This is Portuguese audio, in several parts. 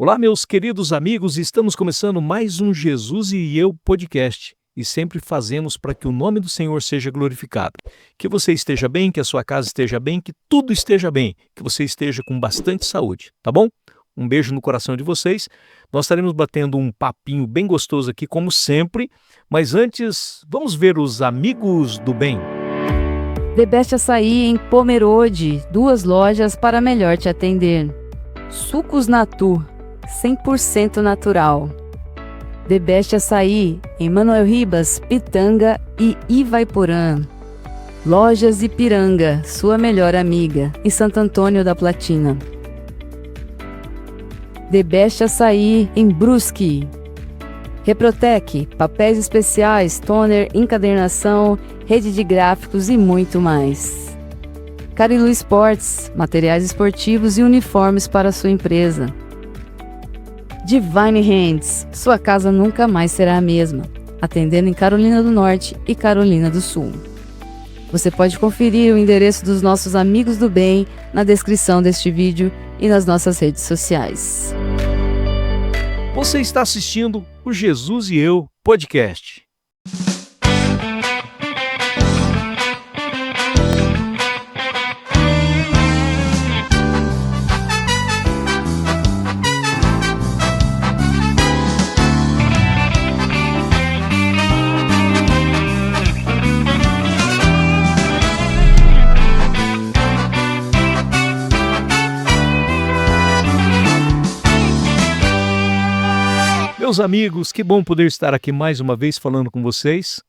Olá, meus queridos amigos, estamos começando mais um Jesus e Eu podcast e sempre fazemos para que o nome do Senhor seja glorificado. Que você esteja bem, que a sua casa esteja bem, que tudo esteja bem, que você esteja com bastante saúde, tá bom? Um beijo no coração de vocês. Nós estaremos batendo um papinho bem gostoso aqui, como sempre, mas antes, vamos ver os amigos do bem. The Best Açaí em Pomerode, 2 lojas para melhor te atender. Sucos Natu, 100% natural. The Best Açaí em Manuel Ribas, Pitanga e Ivaiporã. Lojas Ipiranga, sua melhor amiga, em Santo Antônio da Platina. The Best Açaí em Brusque. Reprotec, papéis especiais, toner, encadernação, rede de gráficos e muito mais. Carilu Sports, materiais esportivos e uniformes para sua empresa. Divine Hands, sua casa nunca mais será a mesma, atendendo em Carolina do Norte e Carolina do Sul. Você pode conferir o endereço dos nossos amigos do bem na descrição deste vídeo e nas nossas redes sociais. Você está assistindo o Jesus e Eu podcast. Meus amigos, que bom poder estar aqui mais uma vez falando com vocês.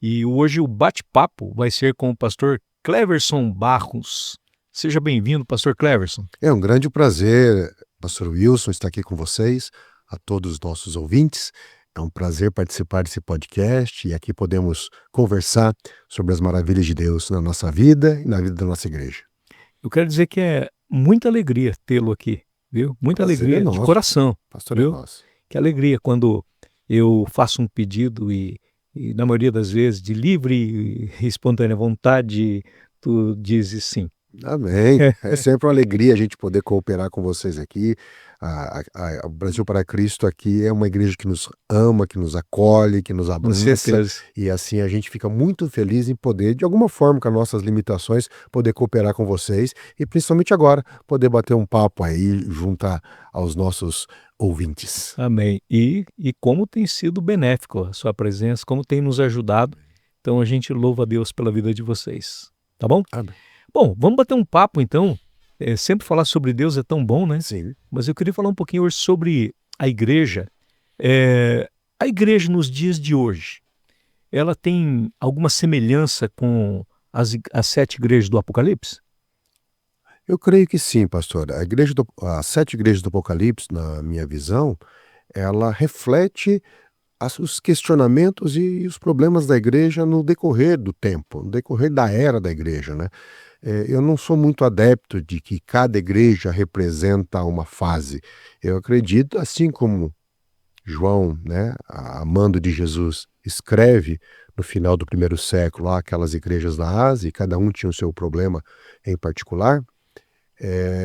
E hoje o bate-papo vai ser com o pastor Cleverson Barros. Seja bem-vindo, pastor Cleverson. É um grande prazer, pastor Wilson, estar aqui com vocês, a todos os nossos ouvintes. É um prazer participar desse podcast e aqui podemos conversar sobre as maravilhas de Deus na nossa vida e na vida da nossa igreja. Eu quero dizer que é muita alegria tê-lo aqui, viu? Muita alegria de coração. Pastor, viu? é nosso. Que alegria quando eu faço um pedido e na maioria das vezes de livre e espontânea vontade, tu dizes sim. Amém. É sempre uma alegria a gente poder cooperar com vocês aqui. O Brasil para Cristo aqui é uma igreja que nos ama, que nos acolhe, que nos abraça. E assim a gente fica muito feliz em poder, de alguma forma, com as nossas limitações, poder cooperar com vocês e principalmente agora, poder bater um papo aí junto aos nossos ouvintes. Amém. E como tem sido benéfico a sua presença, como tem nos ajudado. Então a gente louva a Deus pela vida de vocês. Tá bom? Amém. Bom, vamos bater um papo então. Sempre falar sobre Deus é tão bom, né? Sim. Mas eu queria falar um pouquinho hoje sobre a igreja. A igreja nos dias de hoje, ela tem alguma semelhança com as 7 igrejas do Apocalipse? Eu creio que sim, pastor. As 7 igrejas do Apocalipse, na minha visão, ela reflete os questionamentos e os problemas da igreja no decorrer do tempo, no decorrer da era da igreja, né? Eu não sou muito adepto de que cada igreja representa uma fase. Eu acredito, assim como João, né, amando de Jesus, escreve no final do 1º século lá, aquelas igrejas da Ásia, e cada um tinha o seu problema em particular.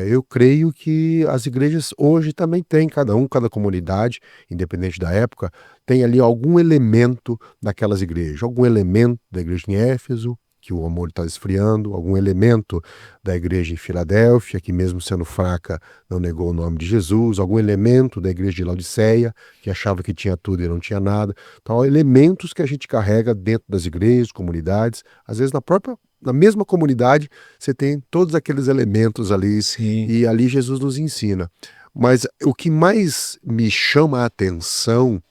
Eu creio que as igrejas hoje também têm, cada comunidade, independente da época, tem ali algum elemento daquelas igrejas, algum elemento da igreja em Éfeso, que o amor está esfriando, algum elemento da igreja em Filadélfia, que mesmo sendo fraca, não negou o nome de Jesus, algum elemento da igreja de Laodiceia, que achava que tinha tudo e não tinha nada. Então, elementos que a gente carrega dentro das igrejas, comunidades, às vezes na mesma comunidade, você tem todos aqueles elementos ali. Sim. E ali Jesus nos ensina. Mas o que mais me chama a atenção,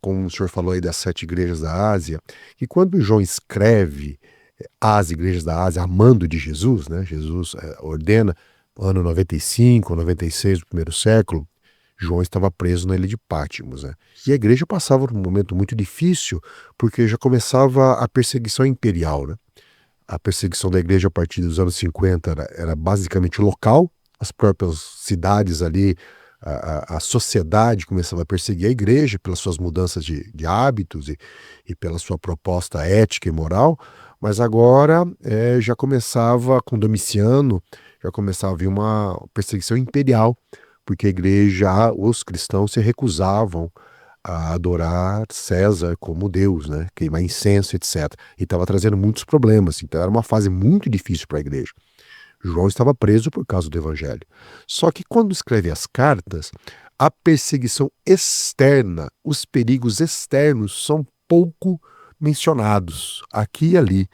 como o senhor falou aí das 7 igrejas da Ásia, que quando João escreve às igrejas da Ásia, amando de Jesus, né? Jesus ordena, ano 95, 96 do 1º século, João estava preso na ilha de Pátimos, né? E a igreja passava por um momento muito difícil, porque já começava a perseguição imperial, né? A perseguição da igreja a partir dos anos 50 era basicamente local, as próprias cidades ali, a sociedade começava a perseguir a igreja pelas suas mudanças de hábitos e pela sua proposta ética e moral, mas agora já começava com Domiciano, já começava a vir uma perseguição imperial, porque a igreja, os cristãos se recusavam a adorar César como Deus, né? Queimar incenso, etc. E estava trazendo muitos problemas. Então era uma fase muito difícil para a igreja. João estava preso por causa do evangelho. Só que quando escreve as cartas, a perseguição externa, os perigos externos são pouco mencionados aqui e ali.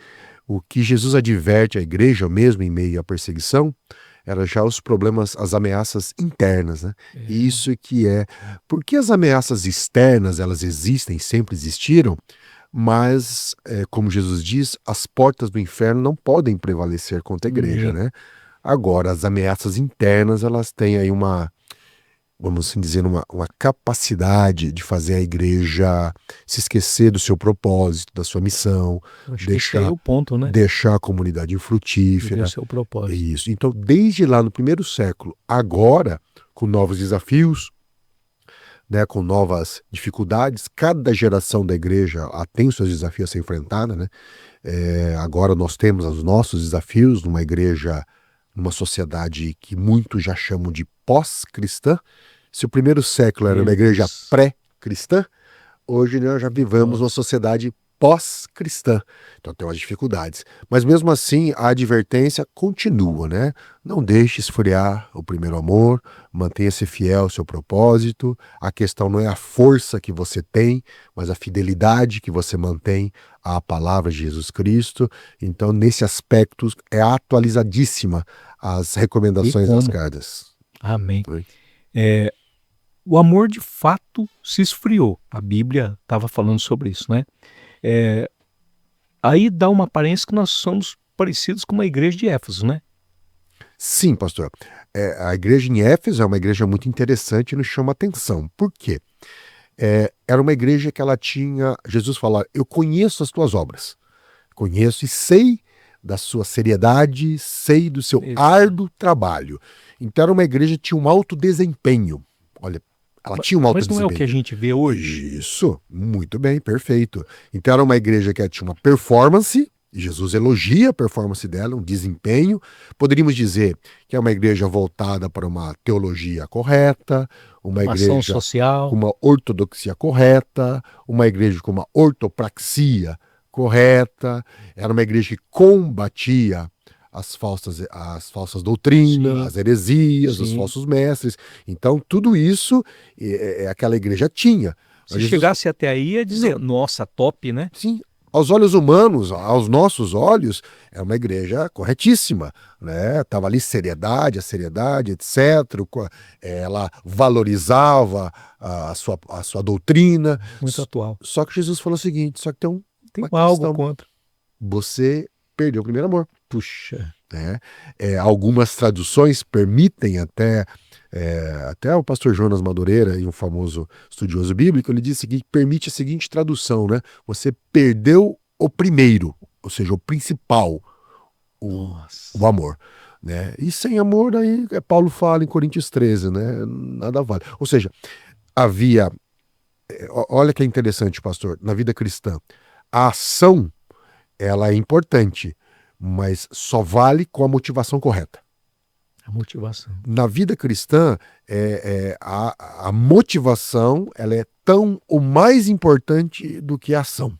O que Jesus adverte à igreja, mesmo em meio à perseguição, era já os problemas, as ameaças internas, né? Isso que é... Porque as ameaças externas, elas existem, sempre existiram, mas, como Jesus diz, as portas do inferno não podem prevalecer contra a igreja, né? Agora, as ameaças internas, elas têm aí uma, vamos assim dizer, uma capacidade de fazer a igreja se esquecer do seu propósito, da sua missão, Acho que esse aí é o ponto, né? deixar a comunidade infrutífera. Esse é o propósito. Isso. Então, desde lá no primeiro século, agora, com novos desafios, né, com novas dificuldades, cada geração da igreja tem os seus desafios a ser enfrentada, né? Agora nós temos os nossos desafios numa igreja, numa sociedade que muitos já chamam de pós-cristã. Se o primeiro século era uma igreja pré-cristã, hoje nós já vivemos uma sociedade pós-cristã. Então tem umas dificuldades. Mas mesmo assim, a advertência continua, né? Não deixe esfriar o primeiro amor, mantenha-se fiel ao seu propósito. A questão não é a força que você tem, mas a fidelidade que você mantém à palavra de Jesus Cristo. Então, nesse aspecto, é atualizadíssima as recomendações das cartas. Amém. O amor de fato se esfriou. A Bíblia estava falando sobre isso, né? Aí dá uma aparência que nós somos parecidos com uma igreja de Éfeso, né? Sim, pastor. A igreja em Éfeso é uma igreja muito interessante e nos chama atenção. Por quê? Era uma igreja que ela tinha... Jesus falou, eu conheço as tuas obras. Conheço e sei da sua seriedade, sei do seu árduo trabalho. Então era uma igreja que tinha um alto desempenho. Olha, ela tinha um alto Mas não desempenho. é o que a gente vê hoje? Isso, muito bem, perfeito. Então era uma igreja que tinha uma performance, e Jesus elogia a performance dela, um desempenho. Poderíamos dizer que é uma igreja voltada para uma teologia correta, uma igreja ação social, com uma ortodoxia correta, uma igreja com uma ortopraxia correta. Era uma igreja que combatia as falsas doutrinas, Sim. as heresias, os falsos mestres. Então, tudo isso aquela igreja tinha. Se chegasse até aí, ia dizer, nossa, top, né? Sim, aos olhos humanos, aos nossos olhos, é uma igreja corretíssima, né? Tava ali a seriedade, etc. Ela valorizava a sua doutrina. Muito atual. Só que Jesus falou o seguinte, só que tem uma algo questão. contra. Você perdeu o primeiro amor. Puxa. Né? Algumas traduções permitem até o pastor Jonas Madureira, um famoso estudioso bíblico, ele disse que permite a seguinte tradução, né? Você perdeu o primeiro, ou seja, o principal, o amor. Né? E sem amor, aí Paulo fala em Coríntios 13, né? Nada vale. Ou seja, havia... olha que é interessante, pastor, na vida cristã, a ação, ela é importante, mas só vale com a motivação correta. A motivação. Na vida cristã, a motivação ela é tão ou mais importante do que a ação.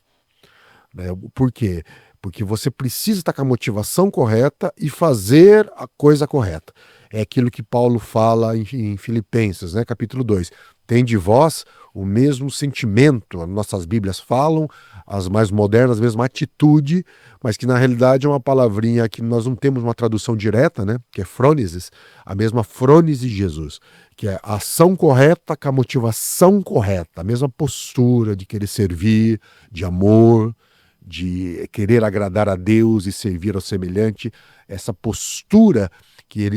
Né? Por quê? Porque você precisa estar com a motivação correta e fazer a coisa correta. É aquilo que Paulo fala em Filipenses, né? Capítulo 2. Tem de vós o mesmo sentimento, nossas Bíblias falam, as mais modernas, a mesma atitude, mas que na realidade é uma palavrinha que nós não temos uma tradução direta, né? Que é frônesis, a mesma frônese de Jesus, que é a ação correta com a motivação correta, a mesma postura de querer servir, de amor, de querer agradar a Deus e servir ao semelhante, essa postura que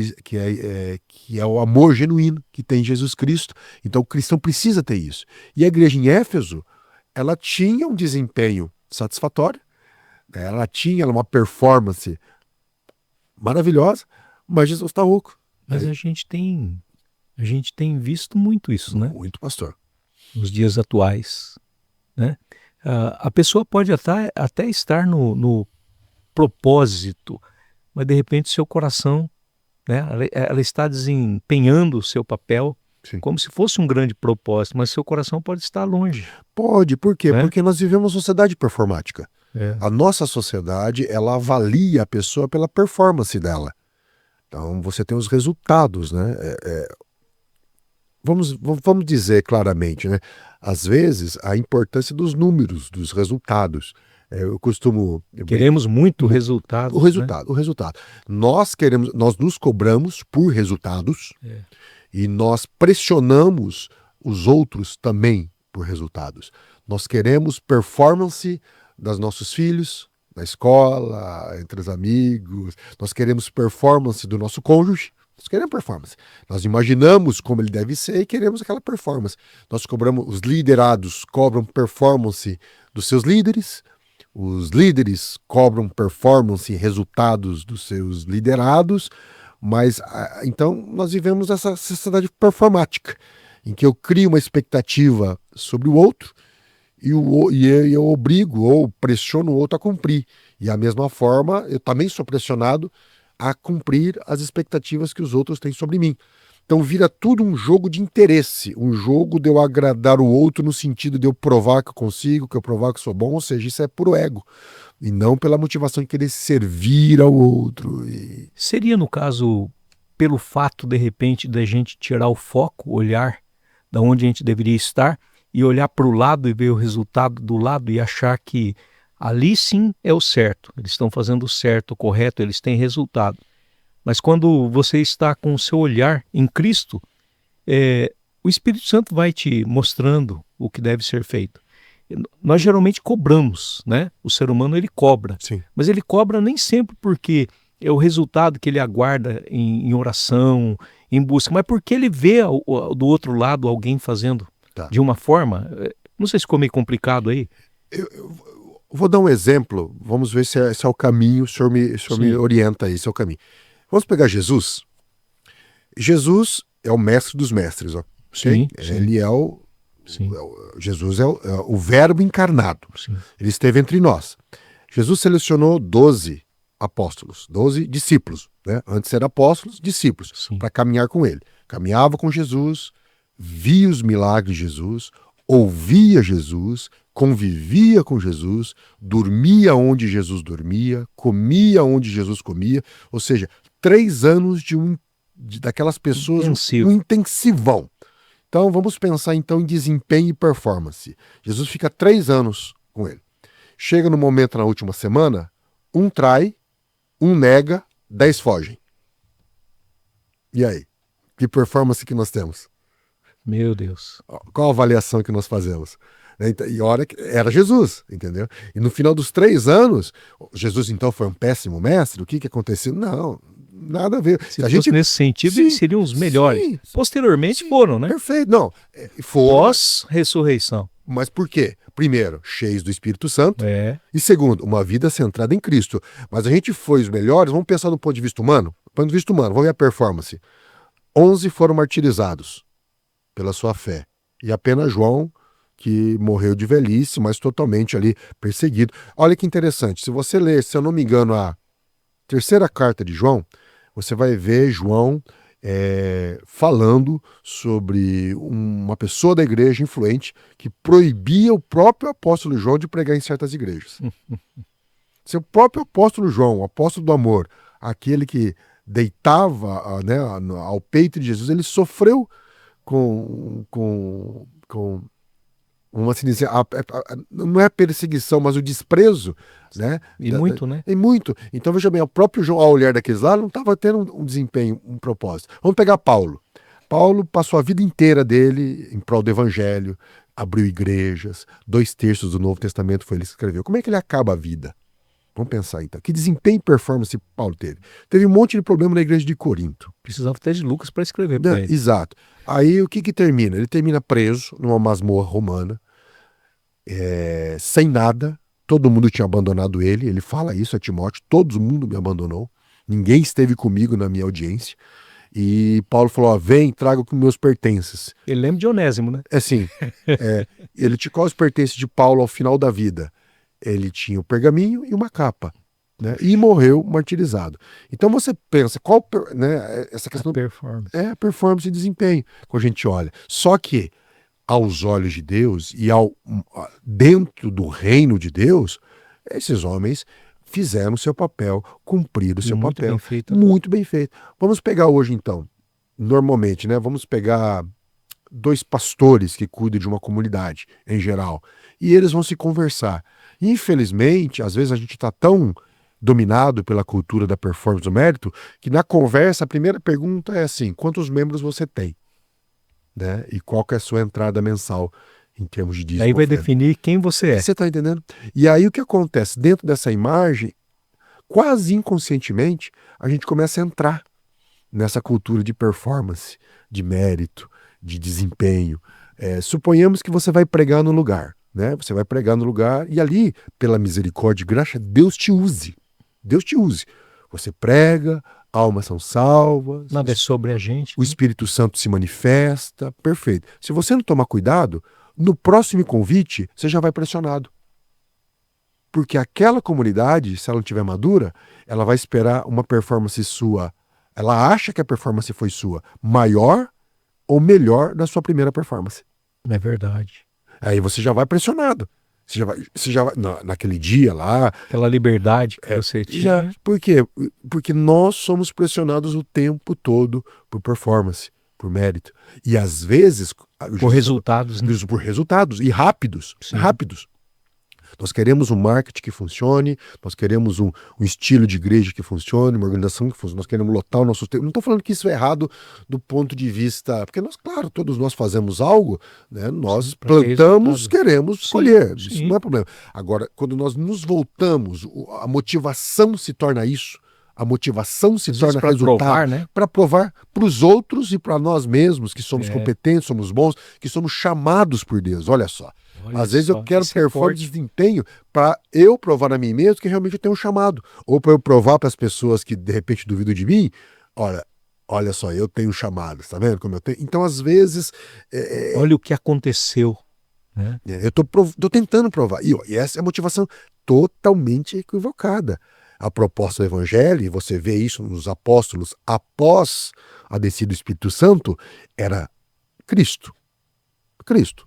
é o amor genuíno que tem Jesus Cristo. Então o cristão precisa ter isso. E a igreja em Éfeso, ela tinha um desempenho satisfatório, né? Ela tinha uma performance maravilhosa, mas Jesus está oco. Mas a gente tem visto muito isso, né? Muito, pastor. Nos dias atuais, né? A pessoa pode até estar no propósito, mas de repente seu coração né? Ela está desempenhando o seu papel Sim. como se fosse um grande propósito, mas seu coração pode estar longe. Pode, por quê? Né? Porque nós vivemos uma sociedade performática. A nossa sociedade, ela avalia a pessoa pela performance dela. Então, você tem os resultados, né? Vamos dizer claramente, né? Às vezes, a importância dos números, dos resultados. Eu costumo... Queremos muito resultado. O resultado, o resultado. Nós nos cobramos por resultados e nós pressionamos os outros também por resultados. Nós queremos performance dos nossos filhos, na escola, entre os amigos. Nós queremos performance do nosso cônjuge. Nós queremos performance. Nós imaginamos como ele deve ser e queremos aquela performance. Nós cobramos, os liderados cobram performance dos seus líderes, os líderes cobram performance e resultados dos seus liderados, mas então nós vivemos essa sociedade performática, em que eu crio uma expectativa sobre o outro e eu obrigo ou pressiono o outro a cumprir. E da mesma forma, eu também sou pressionado a cumprir as expectativas que os outros têm sobre mim. Então vira tudo um jogo de interesse, um jogo de eu agradar o outro no sentido de eu provar que eu consigo, que eu provar que eu sou bom, ou seja, isso é puro ego, e não pela motivação de querer servir ao outro. Seria, no caso, pelo fato, de repente, da gente tirar o foco, olhar da onde a gente deveria estar e olhar para o lado e ver o resultado do lado e achar que ali sim é o certo, eles estão fazendo o certo, o correto, eles têm resultado. Mas quando você está com o seu olhar em Cristo, o Espírito Santo vai te mostrando o que deve ser feito. Nós geralmente cobramos, né? O ser humano ele cobra, Sim. mas ele cobra nem sempre porque é o resultado que ele aguarda em oração, em busca, mas porque ele vê do outro lado alguém fazendo de uma forma. Não sei se ficou meio complicado aí. Eu vou dar um exemplo, vamos ver se é o caminho, o senhor me orienta aí, se é o caminho. Vamos pegar Jesus. Jesus é o mestre dos mestres, ó. Sim, Ele é o... Sim. Jesus é o verbo encarnado. Sim. Ele esteve entre nós. Jesus selecionou 12 apóstolos, 12 discípulos, né? Antes eram apóstolos, discípulos, para caminhar com ele. Caminhava com Jesus, via os milagres de Jesus, ouvia Jesus, convivia com Jesus, dormia onde Jesus dormia, comia onde Jesus comia, ou seja, 3 anos daquelas pessoas, um intensivão. Então vamos pensar então em desempenho e performance. Jesus fica 3 anos com ele. Chega no momento na última semana, um trai, um nega, 10 fogem. E aí? Que performance que nós temos? Meu Deus. Qual a avaliação que nós fazemos? E olha que era Jesus, entendeu? E no final dos 3 anos, Jesus então foi um péssimo mestre? O que aconteceu? Não, nada a ver. Se a gente nesse sentido, eles seriam os melhores. Sim, posteriormente foram, né? Perfeito. Não, pós-ressurreição. Mas por quê? Primeiro, cheios do Espírito Santo. E segundo, uma vida centrada em Cristo. Mas a gente foi os melhores, vamos pensar no ponto de vista humano? Do ponto de vista humano, vamos ver a performance. 11 foram martirizados pela sua fé. E apenas João, que morreu de velhice, mas totalmente ali perseguido. Olha que interessante, se você ler, se eu não me engano, a 3ª carta de João, você vai ver João falando sobre uma pessoa da igreja influente que proibia o próprio apóstolo João de pregar em certas igrejas. Seu próprio apóstolo João, o apóstolo do amor, aquele que deitava ao peito de Jesus, ele sofreu com uma assim, não é a perseguição, mas o desprezo, né? E muito, né? E muito. Então, veja bem, o próprio João, ao olhar daqueles lá, não estava tendo um desempenho, um propósito. Vamos pegar Paulo. Paulo passou a vida inteira dele em prol do evangelho, abriu igrejas, 2/3 do Novo Testamento foi ele que escreveu. Como é que ele acaba a vida? Vamos pensar então. Que desempenho e performance Paulo teve? Teve um monte de problema na igreja de Corinto. Precisava até de Lucas para escrever para ele. Exato. Aí o que termina? Ele termina preso numa masmorra romana, sem nada. Todo mundo tinha abandonado ele. Ele fala isso a Timóteo: todo mundo me abandonou. Ninguém esteve comigo na minha audiência. E Paulo falou: vem, traga com meus pertences. Ele lembra de Onésimo, né? Qual os pertences de Paulo ao final da vida? Ele tinha o pergaminho e uma capa. né? E morreu martirizado. Então você pensa, né, essa questão A performance. é performance e desempenho, quando a gente olha. Só que, aos olhos de Deus e dentro do reino de Deus, esses homens fizeram o seu papel, cumpriram o seu Muito papel. bem feito. Muito bem feito. Vamos pegar hoje, então, normalmente, né? Vamos pegar 2 pastores que cuidam de uma comunidade, em geral, e eles vão se conversar. Infelizmente, às vezes a gente está tão dominado pela cultura da performance do mérito, que na conversa a primeira pergunta é assim: quantos membros você tem? Né? E qual que é a sua entrada mensal em termos de dízimo? Aí vai oferta? definir quem você é. Você está entendendo? E aí o que acontece? Dentro dessa imagem, quase inconscientemente, a gente começa a entrar nessa cultura de performance, de mérito, de desempenho. Suponhamos que você vai pregar no lugar, né? Você vai pregar no lugar e ali, pela misericórdia e graça, Deus te use. Deus te use. Você prega, almas são salvas, Nada é sobre a gente. o Espírito Santo se manifesta, perfeito. Se você não tomar cuidado, no próximo convite, você já vai pressionado. Porque aquela comunidade, se ela não estiver madura, ela vai esperar uma performance sua. Ela acha que a performance foi sua maior ou melhor da sua primeira performance. É verdade. Aí você já vai pressionado. Você já vai naquele dia lá. Aquela liberdade que você tinha. Por quê? Porque nós somos pressionados o tempo todo por performance, por mérito. E às vezes... Por resultados. Né? Por resultados. E rápidos. Sim. Rápidos. Nós queremos um marketing que funcione, nós queremos um estilo de igreja que funcione, uma organização que funcione, nós queremos lotar o nosso tempo. Não estou falando que isso é errado do ponto de vista... Porque nós, claro, todos nós fazemos algo, né? Nós plantamos, queremos colher. Isso não é problema. Agora, quando nós nos voltamos, a motivação se torna isso. A motivação se torna resultado para provar para os outros e para nós mesmos que somos competentes, somos bons, que somos chamados por Deus. Olha só. Às vezes eu quero performance de desempenho para eu provar a mim mesmo que realmente eu tenho um chamado. Ou para eu provar para as pessoas que de repente duvidam de mim, olha só, eu tenho um chamado, tá vendo como eu tenho? Então às vezes... Olha o que aconteceu. Né? Eu tô tentando provar. E essa é a motivação totalmente equivocada. A proposta do Evangelho, e você vê isso nos apóstolos após a descida do Espírito Santo, era Cristo. Cristo.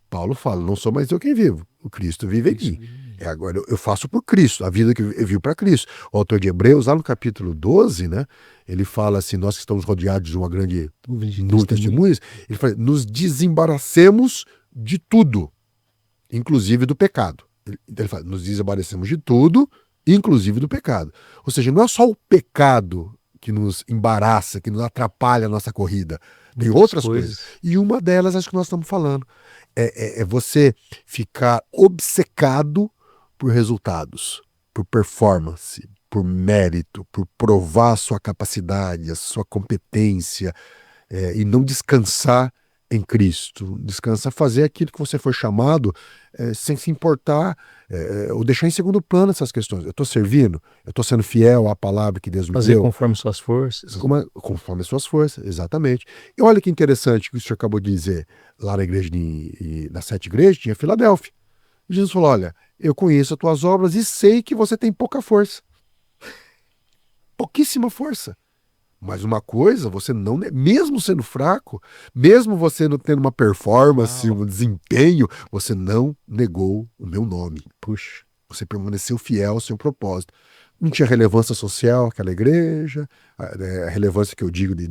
Paulo fala, não sou mais eu quem vivo, o Cristo vive em mim. Agora eu faço por Cristo, a vida que eu vivo para Cristo. O autor de Hebreus, lá no capítulo 12, né, ele fala assim, nós que estamos rodeados de uma grande nuvem de testemunhas, ele fala, nos desembaracemos de tudo, inclusive do pecado. Ele fala, nos desembaracemos de tudo, inclusive do pecado. Ou seja, não é só o pecado que nos embaraça, que nos atrapalha a nossa corrida. Tem outras coisas. E uma delas, acho que nós estamos falando, é você ficar obcecado por resultados, por performance, por mérito, por provar a sua capacidade, a sua competência, e não descansar em Cristo. Descansar, fazer aquilo que você foi chamado sem se importar, ou deixar em segundo plano essas questões. Eu estou servindo, eu estou sendo fiel à palavra que Deus me deu. Fazer conforme suas forças. Conforme suas forças, exatamente. E olha que interessante que o senhor acabou de dizer, lá na igreja, nas 7 igrejas, tinha Filadélfia. E Jesus falou, olha, eu conheço as tuas obras e sei que você tem pouca força. Pouquíssima força. Mas uma coisa, você não, mesmo sendo fraco, mesmo você não tendo uma performance, um desempenho, você não negou o meu nome. Puxa. Você permaneceu fiel ao seu propósito. Não tinha relevância social aquela igreja, a relevância que eu digo da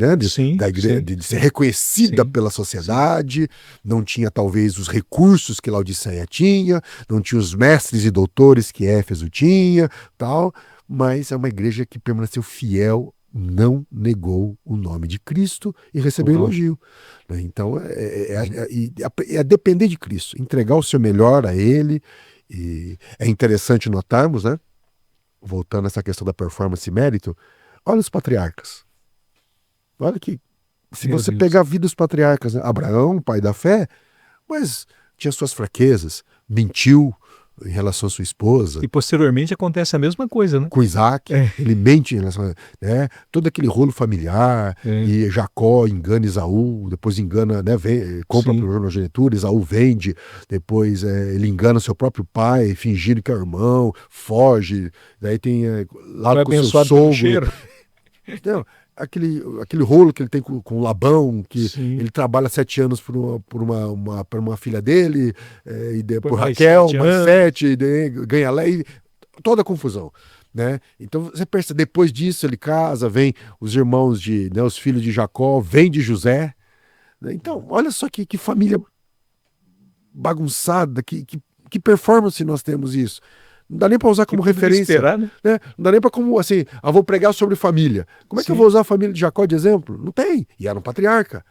igreja, de ser reconhecida pela sociedade, não tinha talvez os recursos que Laodiceia tinha, não tinha os mestres e doutores que Éfeso tinha, tal, mas é uma igreja que permaneceu fiel, não negou o nome de Cristo e recebeu elogio. Então, é depender de Cristo, entregar o seu melhor a Ele. E é interessante notarmos, né? Voltando a essa questão da performance e mérito, olha os patriarcas. Olha que, se você pegar a vida dos patriarcas, né? Abraão, pai da fé, mas tinha suas fraquezas, mentiu, em relação à sua esposa. E posteriormente acontece a mesma coisa, né? Com Isaac, É. ele mente em relação a, né, todo aquele rolo familiar, e Jacó engana Esaú, depois engana, né, compra Sim. por primogenitura, Esaú vende, depois ele engana seu próprio pai, fingindo que é irmão, foge, daí tem lá Foi com seu abençoado pelo sogro. cheiro. Então, aquele rolo que ele tem com Labão, que Sim. ele trabalha 7 anos por uma filha dele, e depois Por mais Raquel, 7 mais anos. 7, e daí ganha Lé, toda a confusão, né? Então você percebe, depois disso ele casa, vem os irmãos né, os filhos de Jacó, vem de José, né? Então olha só que família bagunçada, que performance nós temos isso. Não dá nem para usar como referência, esperar, né? né? Não dá nem para como assim, vou pregar sobre família. Como é que eu Sim. vou usar a família de Jacó de exemplo? Não tem. E era um patriarca.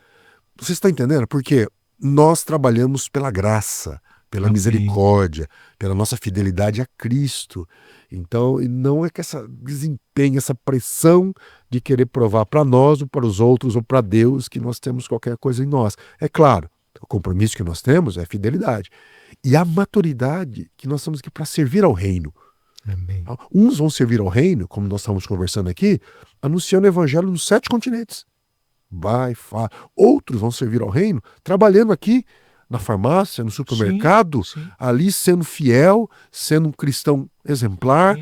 Você está entendendo? Porque nós trabalhamos pela graça, pela Amém. misericórdia, pela nossa fidelidade a Cristo. Então, e não é que essa desempenho, essa pressão de querer provar para nós ou para os outros ou para Deus que nós temos qualquer coisa em nós. É claro, o compromisso que nós temos é fidelidade. E a maturidade que nós temos aqui para servir ao reino. Amém. Uns vão servir ao reino, como nós estamos conversando aqui, anunciando o evangelho nos 7 continentes. Outros vão servir ao reino, trabalhando aqui na farmácia, no supermercado, Sim. ali sendo fiel, sendo um cristão exemplar,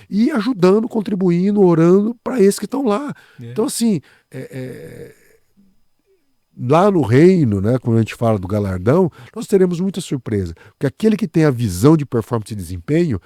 e ajudando, contribuindo, orando para esses que estão lá. Então, assim, lá no reino, né, quando a gente fala do galardão, nós teremos muita surpresa. Porque aquele que tem a visão de performance e desempenho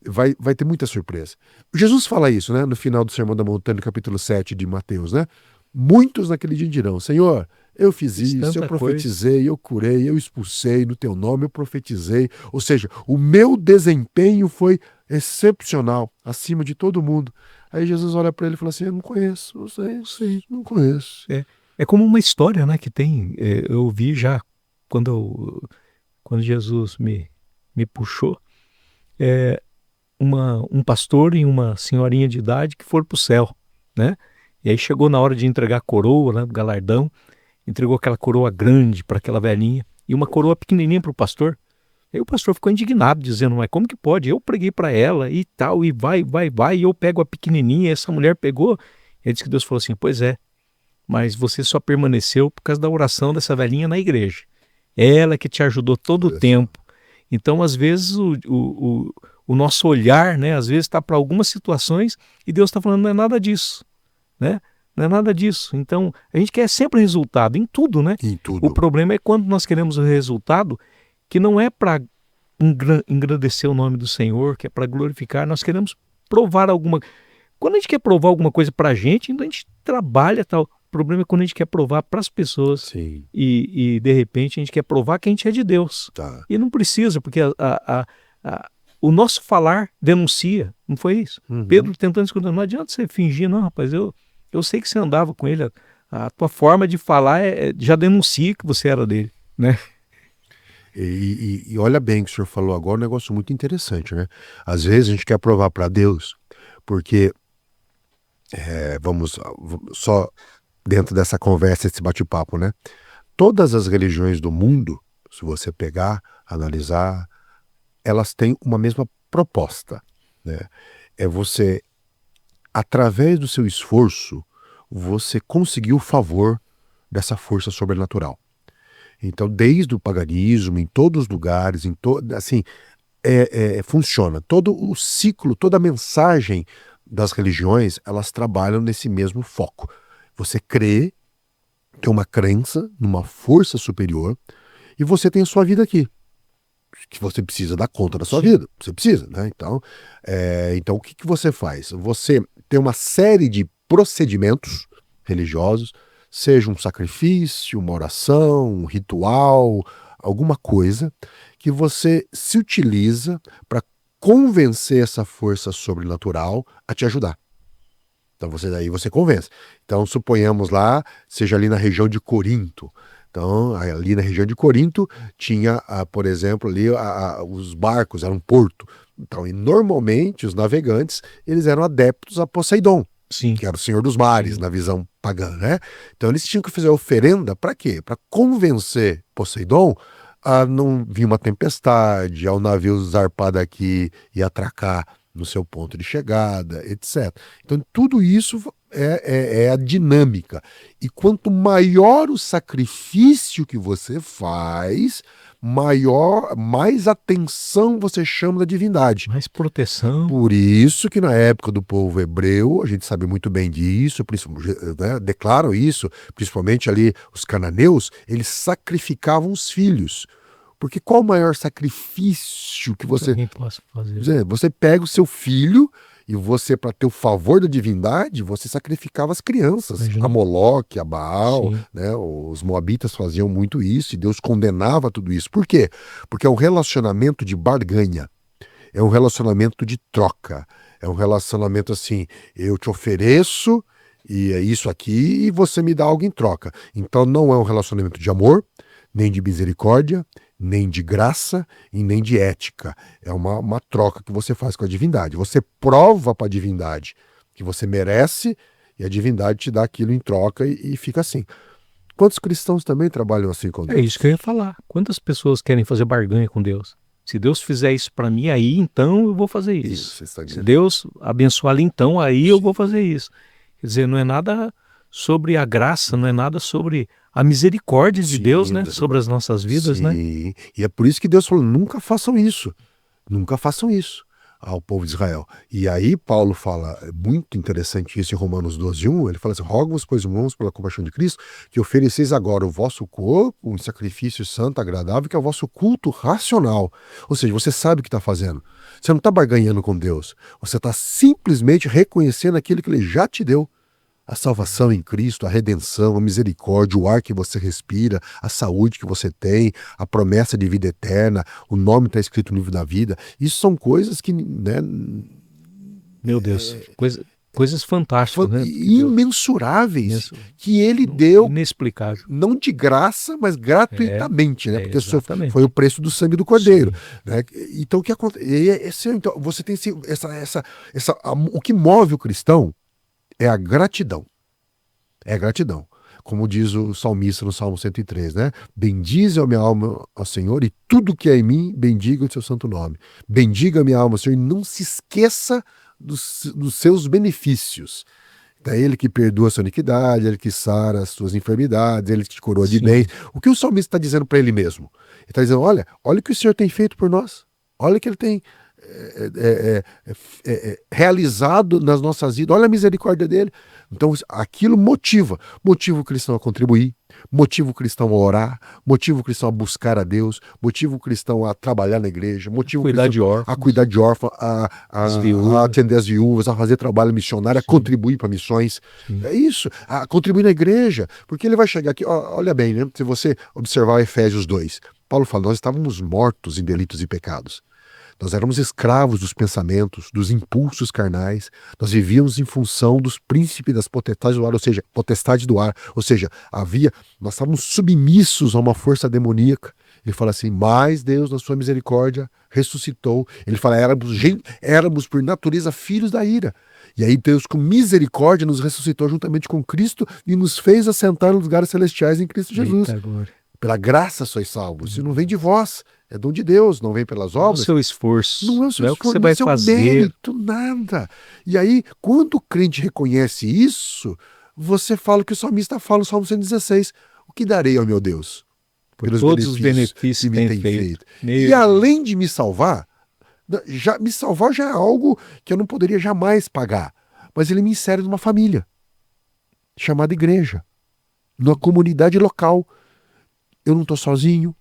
vai ter muita surpresa. Jesus fala isso, né, no final do Sermão da Montanha, no capítulo 7 de Mateus, né? Muitos naquele dia dirão: Senhor, eu fiz isso, eu profetizei, eu curei, eu expulsei no teu nome, eu profetizei. Ou seja, o meu desempenho foi excepcional, acima de todo mundo. Aí Jesus olha para ele e fala assim: eu não conheço, não conheço. É como uma história, né, que tem, eu vi já quando Jesus me puxou, um pastor e uma senhorinha de idade que foram para o céu, né? E aí chegou na hora de entregar a coroa, né, galardão, entregou aquela coroa grande para aquela velhinha e uma coroa pequenininha para o pastor. Aí o pastor ficou indignado, dizendo: mas como que pode? Eu preguei para ela e tal, e vai, e eu pego a pequenininha, e essa mulher pegou. Ele disse que Deus falou assim: pois é, mas você só permaneceu por causa da oração dessa velhinha na igreja. Ela que te ajudou todo o tempo. Então, às vezes, o nosso olhar, né, às vezes está para algumas situações e Deus está falando: não é nada disso, né? Não é nada disso. Então, a gente quer sempre resultado em tudo, né? Em tudo. O problema é quando nós queremos o resultado que não é para engrandecer o nome do Senhor, que é para glorificar. Nós queremos provar alguma... Quando a gente quer provar alguma coisa para a gente, então a gente trabalha tal. O problema é quando a gente quer provar para as pessoas. Sim. E de repente a gente quer provar que a gente é de Deus. Tá. E não precisa, porque o nosso falar denuncia, não foi isso? Uhum. Pedro tentando esconder: não adianta você fingir, não, rapaz, eu sei que você andava com ele, a tua forma de falar já denuncia que você era dele, né? E olha bem o que o senhor falou agora, um negócio muito interessante, né? Às vezes a gente quer provar para Deus, porque vamos só dentro dessa conversa, esse bate-papo, né? Todas as religiões do mundo, se você pegar, analisar, elas têm uma mesma proposta, né? É você, através do seu esforço, você conseguir o favor dessa força sobrenatural. Então, desde o paganismo, em todos os lugares, assim, funciona. Todo o ciclo, toda a mensagem das religiões, elas trabalham nesse mesmo foco. Você crê, tem uma crença numa força superior, e você tem a sua vida aqui, que você precisa dar conta da sua vida. Você precisa, né? Então o que você faz? Você tem uma série de procedimentos religiosos, seja um sacrifício, uma oração, um ritual, alguma coisa que você se utiliza para convencer essa força sobrenatural a te ajudar. Então você convence. Então suponhamos lá, seja ali na região de Corinto. Então ali na região de Corinto tinha, por exemplo, ali os barcos, era um porto. Então, e normalmente os navegantes, eles eram adeptos a Poseidon. Sim. Que era o senhor dos mares, na visão pagã, né? Então eles tinham que fazer oferenda para quê? Para convencer Poseidon a não vir uma tempestade, ao navio zarpar daqui e atracar no seu ponto de chegada, etc. Então, tudo isso é a dinâmica. E quanto maior o sacrifício que você faz, mais atenção você chama da divindade. Mais proteção. Por isso que na época do povo hebreu, a gente sabe muito bem disso, né, declaram isso, principalmente ali os cananeus, eles sacrificavam os filhos. Porque qual o maior sacrifício que você... Alguém possa fazer. Você pega o seu filho e você, para ter o favor da divindade, você sacrificava as crianças. Imagina. A Moloque, a Baal, Sim. né? Os moabitas faziam muito isso e Deus condenava tudo isso. Por quê? Porque é um relacionamento de barganha. É um relacionamento de troca. É um relacionamento assim, eu te ofereço e é isso aqui e você me dá algo em troca. Então não é um relacionamento de amor, nem de misericórdia, nem de graça e nem de ética. É uma troca que você faz com a divindade. Você prova para a divindade que você merece e a divindade te dá aquilo em troca e fica assim. Quantos cristãos também trabalham assim com Deus? É isso que eu ia falar. Quantas pessoas querem fazer barganha com Deus? Se Deus fizer isso para mim, aí então eu vou fazer isso. Se Deus abençoar ali, então aí eu vou fazer isso. Quer dizer, não é nada sobre a graça, não é nada sobre a misericórdia de Deus, né? Sobre as nossas vidas, né? E é por isso que Deus falou, nunca façam isso. Nunca façam isso ao povo de Israel. E aí Paulo fala, é muito interessante isso em Romanos 12:1, ele fala assim, rogo-vos, pois irmãos, pela compaixão de Cristo, que ofereceis agora o vosso corpo, um sacrifício santo, agradável, que é o vosso culto racional. Ou seja, você sabe o que está fazendo. Você não está barganhando com Deus. Você está simplesmente reconhecendo aquilo que Ele já te deu. A salvação em Cristo, a redenção, a misericórdia, o ar que você respira, a saúde que você tem, a promessa de vida eterna, o nome está escrito no livro da vida. Isso são coisas que, né, meu Deus, coisas fantásticas, né? Imensuráveis, que Ele deu, inexplicável. Não de graça, mas gratuitamente, né? Porque exatamente. foi o preço do sangue do Cordeiro. Né? Então, o que acontece? Então, você tem o que move o cristão é a gratidão. É a gratidão. Como diz o salmista no Salmo 103, né? Bendize a minha alma ao Senhor e tudo que é em mim, bendiga o seu santo nome. Bendiga a minha alma ao Senhor e não se esqueça dos seus benefícios. É Ele que perdoa a sua iniquidade, Ele que sara as suas enfermidades, Ele que te coroa de bens. O que o salmista está dizendo para ele mesmo? Ele está dizendo, olha o que o Senhor tem feito por nós. Olha o que Ele tem realizado nas nossas vidas, olha a misericórdia dele. Então aquilo motiva o cristão a contribuir, motiva o cristão a orar, motiva o cristão a buscar a Deus, motiva o cristão a trabalhar na igreja, motiva o cristão a cuidar de órfãos, a atender as viúvas, a fazer trabalho missionário, a contribuir para missões. É isso, a contribuir na igreja, porque ele vai chegar aqui, olha bem, né? Se você observar Efésios 2, Paulo fala, nós estávamos mortos em delitos e pecados. Nós éramos escravos dos pensamentos, dos impulsos carnais. Nós vivíamos em função dos príncipes das potestades do ar, ou seja, potestade do ar. Ou seja, nós estávamos submissos a uma força demoníaca. Ele fala assim, mas Deus, na sua misericórdia, ressuscitou. Ele fala, éramos por natureza filhos da ira. E aí Deus, com misericórdia, nos ressuscitou juntamente com Cristo e nos fez assentar nos lugares celestiais em Cristo Jesus. Pela graça sois salvos. Isso não vem de vós, é dom de Deus, não vem pelas obras. Não é o seu esforço, não é o que você vai fazer. Mérito, nada. E aí, quando o crente reconhece isso, você fala o que o salmista fala no Salmo 116. O que darei ao meu Deus? Pelos todos os benefícios que me tem feito. E além de me salvar já é algo que eu não poderia jamais pagar. Mas ele me insere numa família, chamada igreja, numa comunidade local. Eu não estou sozinho,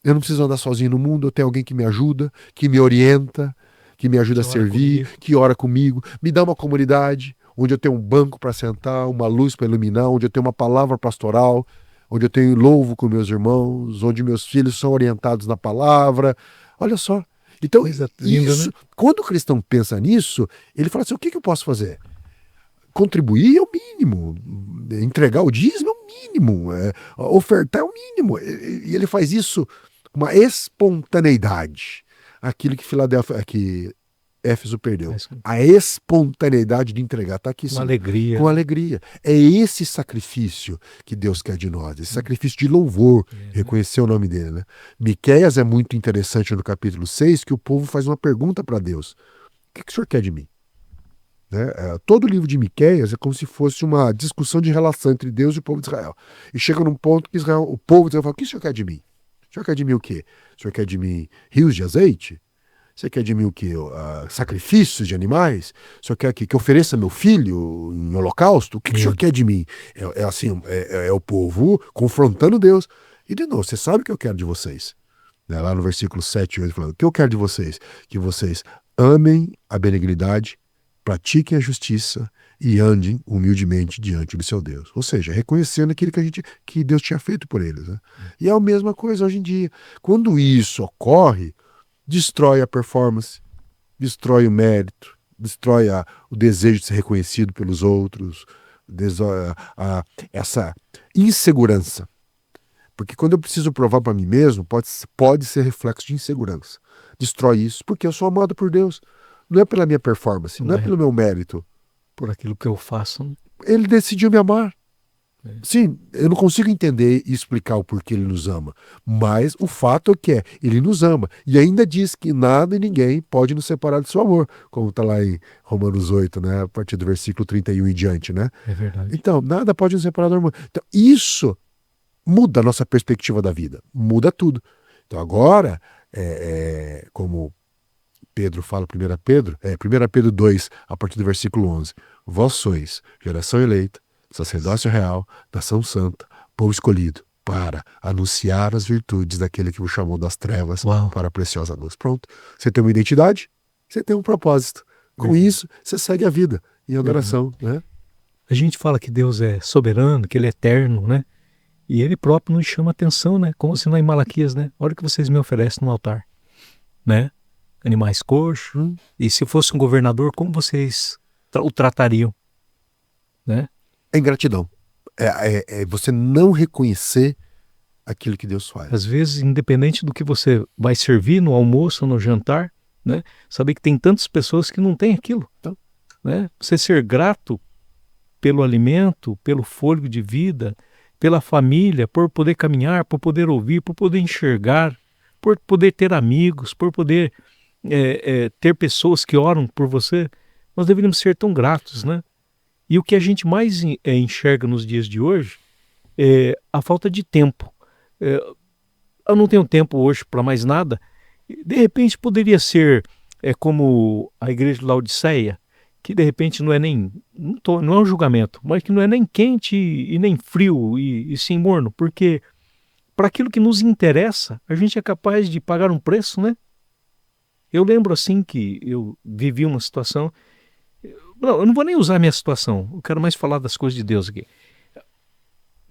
eu não preciso andar sozinho no mundo, eu tenho alguém que me ajuda, que me orienta, que me ajuda a servir, que ora comigo, me dá uma comunidade onde eu tenho um banco para sentar, uma luz para iluminar, onde eu tenho uma palavra pastoral, onde eu tenho louvo com meus irmãos, onde meus filhos são orientados na palavra. Olha só. Então, linda, né? Quando o cristão pensa nisso, ele fala assim, o que eu posso fazer? Contribuir é o mínimo, entregar o dízimo é o mínimo, ofertar é o mínimo. E ele faz isso com uma espontaneidade. Aquilo que Éfeso perdeu. A espontaneidade de entregar. Está aqui. Com alegria. Com alegria. É esse sacrifício que Deus quer de nós. Esse sacrifício de louvor. Reconhecer o nome dele, né? Miqueias é muito interessante no capítulo 6, que o povo faz uma pergunta para Deus. O que o senhor quer de mim? Né? Todo o livro de Miqueias é como se fosse uma discussão de relação entre Deus e o povo de Israel. E chega num ponto que o povo de Israel fala: o que o senhor quer de mim? O senhor quer de mim o quê? O senhor quer de mim rios de azeite? Você quer de mim o quê? Sacrifícios de animais? O senhor quer que eu ofereça meu filho em holocausto? O que o senhor quer de mim? É o povo confrontando Deus. E de novo, você sabe o que eu quero de vocês. Né? Lá no versículo 7 e 8, falando: o que eu quero de vocês? Que vocês amem a benignidade, pratiquem a justiça e andem humildemente diante do seu Deus. Ou seja, reconhecendo aquilo que Deus tinha feito por eles. Né? E é a mesma coisa hoje em dia. Quando isso ocorre, destrói a performance, destrói o mérito, destrói o desejo de ser reconhecido pelos outros, essa insegurança. Porque quando eu preciso provar para mim mesmo, pode ser reflexo de insegurança. Destrói isso, porque eu sou amado por Deus. Não é pela minha performance, não é pelo meu mérito. Por aquilo que eu faço. Ele decidiu me amar. Sim, eu não consigo entender e explicar o porquê ele nos ama, mas o fato é que ele nos ama, e ainda diz que nada e ninguém pode nos separar do seu amor, como está lá em Romanos 8, né, a partir do versículo 31 em diante, né? É verdade. Então, nada pode nos separar do amor. Então, isso muda a nossa perspectiva da vida, muda tudo. Então agora, como Pedro fala, 1 Pedro 2, a partir do versículo 11, vós sois geração eleita, sacerdócio real, nação santa, povo escolhido, para anunciar as virtudes daquele que vos chamou das trevas para a preciosa luz. Pronto. Você tem uma identidade, você tem um propósito. Com isso, você segue a vida em adoração. Né? A gente fala que Deus é soberano, que ele é eterno, né? E ele próprio nos chama atenção, né? Como se lá em Malaquias, né? Olha o que vocês me oferecem no altar, né? Animais coxos. E se fosse um governador, como vocês o tratariam, né? É ingratidão. É você não reconhecer aquilo que Deus faz. Às vezes, independente do que você vai servir no almoço ou no jantar, né? Saber que tem tantas pessoas que não têm aquilo. Então, né? Você ser grato pelo alimento, pelo fôlego de vida, pela família, por poder caminhar, por poder ouvir, por poder enxergar, por poder ter amigos, por poder ter pessoas que oram por você, nós deveríamos ser tão gratos, né? E o que a gente mais enxerga nos dias de hoje é a falta de tempo. Eu não tenho tempo hoje para mais nada. De repente poderia ser como a igreja de Laodiceia, que de repente não é um julgamento, mas que não é nem quente e nem frio e sim morno, porque para aquilo que nos interessa, a gente é capaz de pagar um preço, né? Eu lembro assim que eu vivi uma situação. Não, eu não vou nem usar a minha situação, eu quero mais falar das coisas de Deus aqui.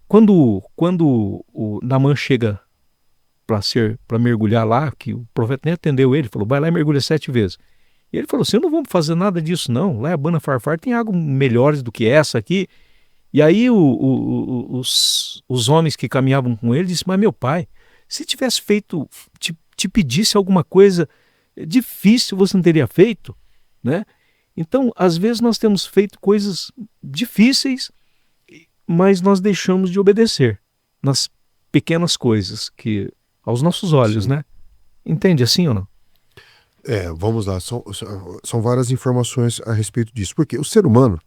Quando o Naamã chega para mergulhar lá, que o profeta nem atendeu ele, falou: vai lá e mergulha 7 vezes. E ele falou assim: eu não vou fazer nada disso não, lá é Abana Farfar, tem água melhores do que essa aqui. E aí os homens que caminhavam com ele disseram: mas meu pai, se tivesse feito, te pedisse alguma coisa difícil, você não teria feito, né? Então, às vezes nós temos feito coisas difíceis, mas nós deixamos de obedecer nas pequenas coisas que aos nossos olhos, né? Entende assim ou não? Vamos lá, são várias informações a respeito disso, porque o ser humano,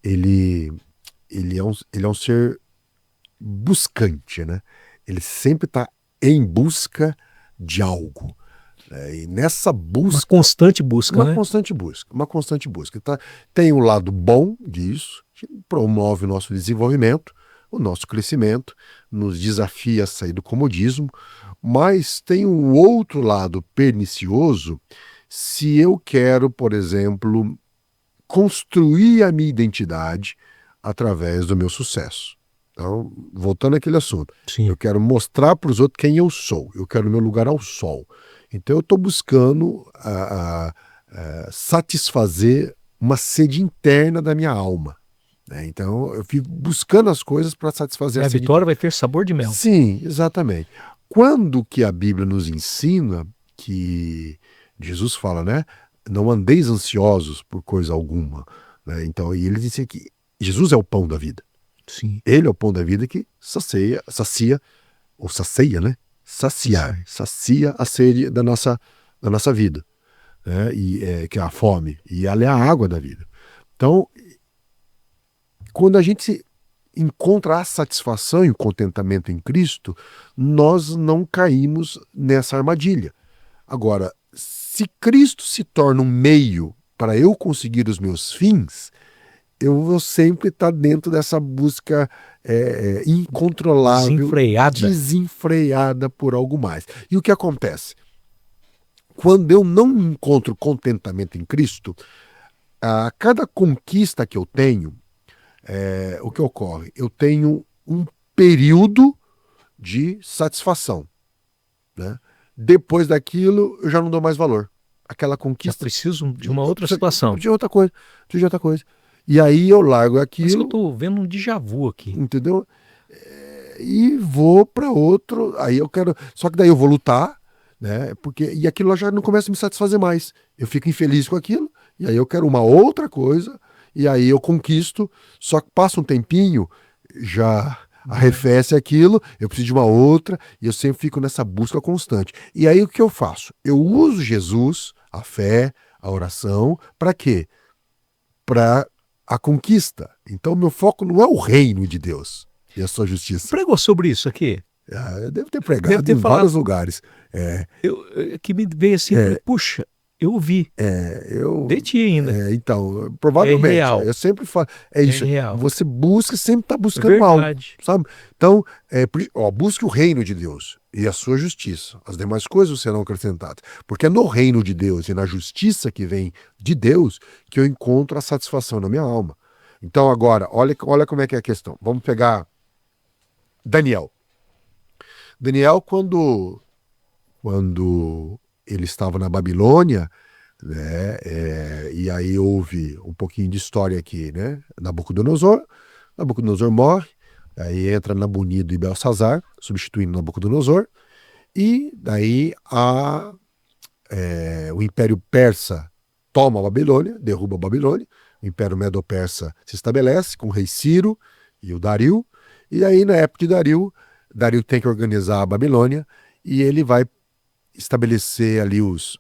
ele é um ser buscante, né? Ele sempre está em busca de algo. E nessa busca... Uma constante busca, né? Uma constante busca. Tá? Tem um lado bom disso, que promove o nosso desenvolvimento, o nosso crescimento, nos desafia a sair do comodismo, mas tem um outro lado pernicioso se eu quero, por exemplo, construir a minha identidade através do meu sucesso. Então, voltando àquele assunto, Sim. Eu quero mostrar para os outros quem eu sou, eu quero meu lugar ao sol. Então eu estou buscando satisfazer uma sede interna da minha alma. Né? Então eu fico buscando as coisas para satisfazer a vitória vai ter sabor de mel. Sim, exatamente. Quando que a Bíblia nos ensina que Jesus fala, né? não andeis ansiosos por coisa alguma, né? Então, e ele disse que Jesus é o pão da vida. Sim. Ele é o pão da vida que sacia, ou sacia, né? Sacia a sede da nossa vida, né? Que é a fome, e ela é a água da vida. Então, quando a gente encontra a satisfação e o contentamento em Cristo, nós não caímos nessa armadilha. Agora, se Cristo se torna um meio para eu conseguir os meus fins, eu vou sempre estar dentro dessa busca incontrolável, desenfreada por algo mais. E o que acontece? Quando eu não encontro contentamento em Cristo, a cada conquista que eu tenho, o que ocorre? Eu tenho um período de satisfação, né? Depois daquilo, eu já não dou mais valor. Aquela conquista... Já preciso de uma outra situação. De outra coisa. E aí eu largo aquilo... Mas eu estou vendo um déjà vu aqui. Entendeu? E vou para outro... Aí eu quero... Só que daí eu vou lutar, né? E aquilo lá já não começa a me satisfazer mais. Eu fico infeliz com aquilo, e aí eu quero uma outra coisa, e aí eu conquisto, só que passa um tempinho, já arrefece aquilo, eu preciso de uma outra, e eu sempre fico nessa busca constante. E aí o que eu faço? Eu uso Jesus, a fé, a oração, para quê? Para a conquista. Então meu foco não é o reino de Deus e a sua justiça. Pregou sobre isso aqui? Eu devo ter pregado em vários lugares. Que me veio assim, puxa, eu ouvi. De ti ainda. Então, provavelmente. É real. Eu sempre falo. É isso. Real. Você busca, sempre está buscando algo. Sabe? Então, busque o reino de Deus e a sua justiça. As demais coisas serão acrescentadas. Porque é no reino de Deus e na justiça que vem de Deus que eu encontro a satisfação na minha alma. Então, agora, olha como é que é a questão. Vamos pegar Daniel. Daniel, quando ele estava na Babilônia, né, e aí houve um pouquinho de história aqui, né? Nabucodonosor morre, aí entra Nabonido e Belsazar, substituindo Nabucodonosor, e daí o Império Persa toma a Babilônia, derruba a Babilônia, o Império Medo-Persa se estabelece com o rei Ciro e o Dario, e aí na época de Dario tem que organizar a Babilônia, e ele vai estabelecer ali os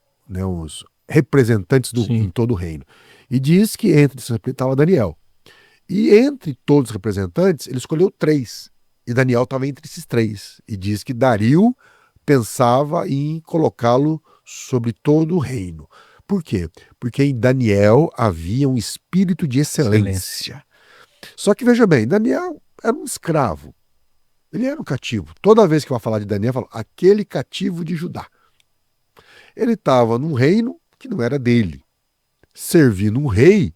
representantes em todo o reino. E diz que entre esses estava Daniel. E entre todos os representantes, ele escolheu 3. E Daniel estava entre esses 3. E diz que Dario pensava em colocá-lo sobre todo o reino. Por quê? Porque em Daniel havia um espírito de excelência. Só que veja bem, Daniel era um escravo. Ele era um cativo. Toda vez que eu vou falar de Daniel, eu falo, aquele cativo de Judá. Ele estava num reino que não era dele, servindo um rei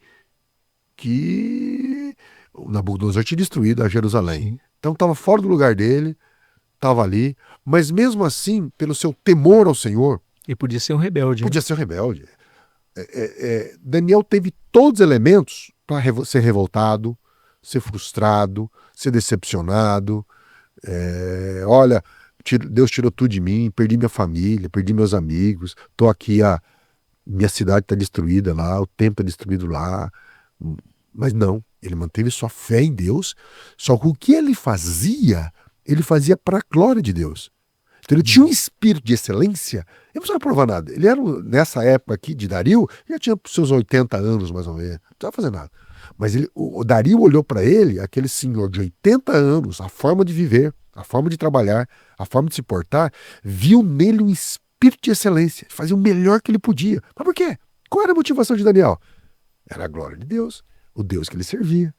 que o Nabucodonosor tinha destruído a Jerusalém. Sim. Então estava fora do lugar dele, estava ali, mas mesmo assim, pelo seu temor ao Senhor... E podia ser um rebelde. Podia ser um rebelde. Daniel teve todos os elementos para ser revoltado, ser frustrado, ser decepcionado. Olha... Deus tirou tudo de mim, perdi minha família, perdi meus amigos, estou aqui, minha cidade está destruída lá, o templo está destruído lá. Mas não, ele manteve sua fé em Deus, só que o que ele fazia para a glória de Deus. Então ele tinha um espírito de excelência, ele não precisava provar nada. Ele era, nessa época aqui de Dario, já tinha seus 80 anos mais ou menos, não precisava fazer nada. Mas o Dario olhou para ele, aquele senhor de 80 anos, a forma de viver, a forma de trabalhar, a forma de se portar, viu nele um espírito de excelência, fazia o melhor que ele podia. Mas por quê? Qual era a motivação de Daniel? Era a glória de Deus, o Deus que ele servia.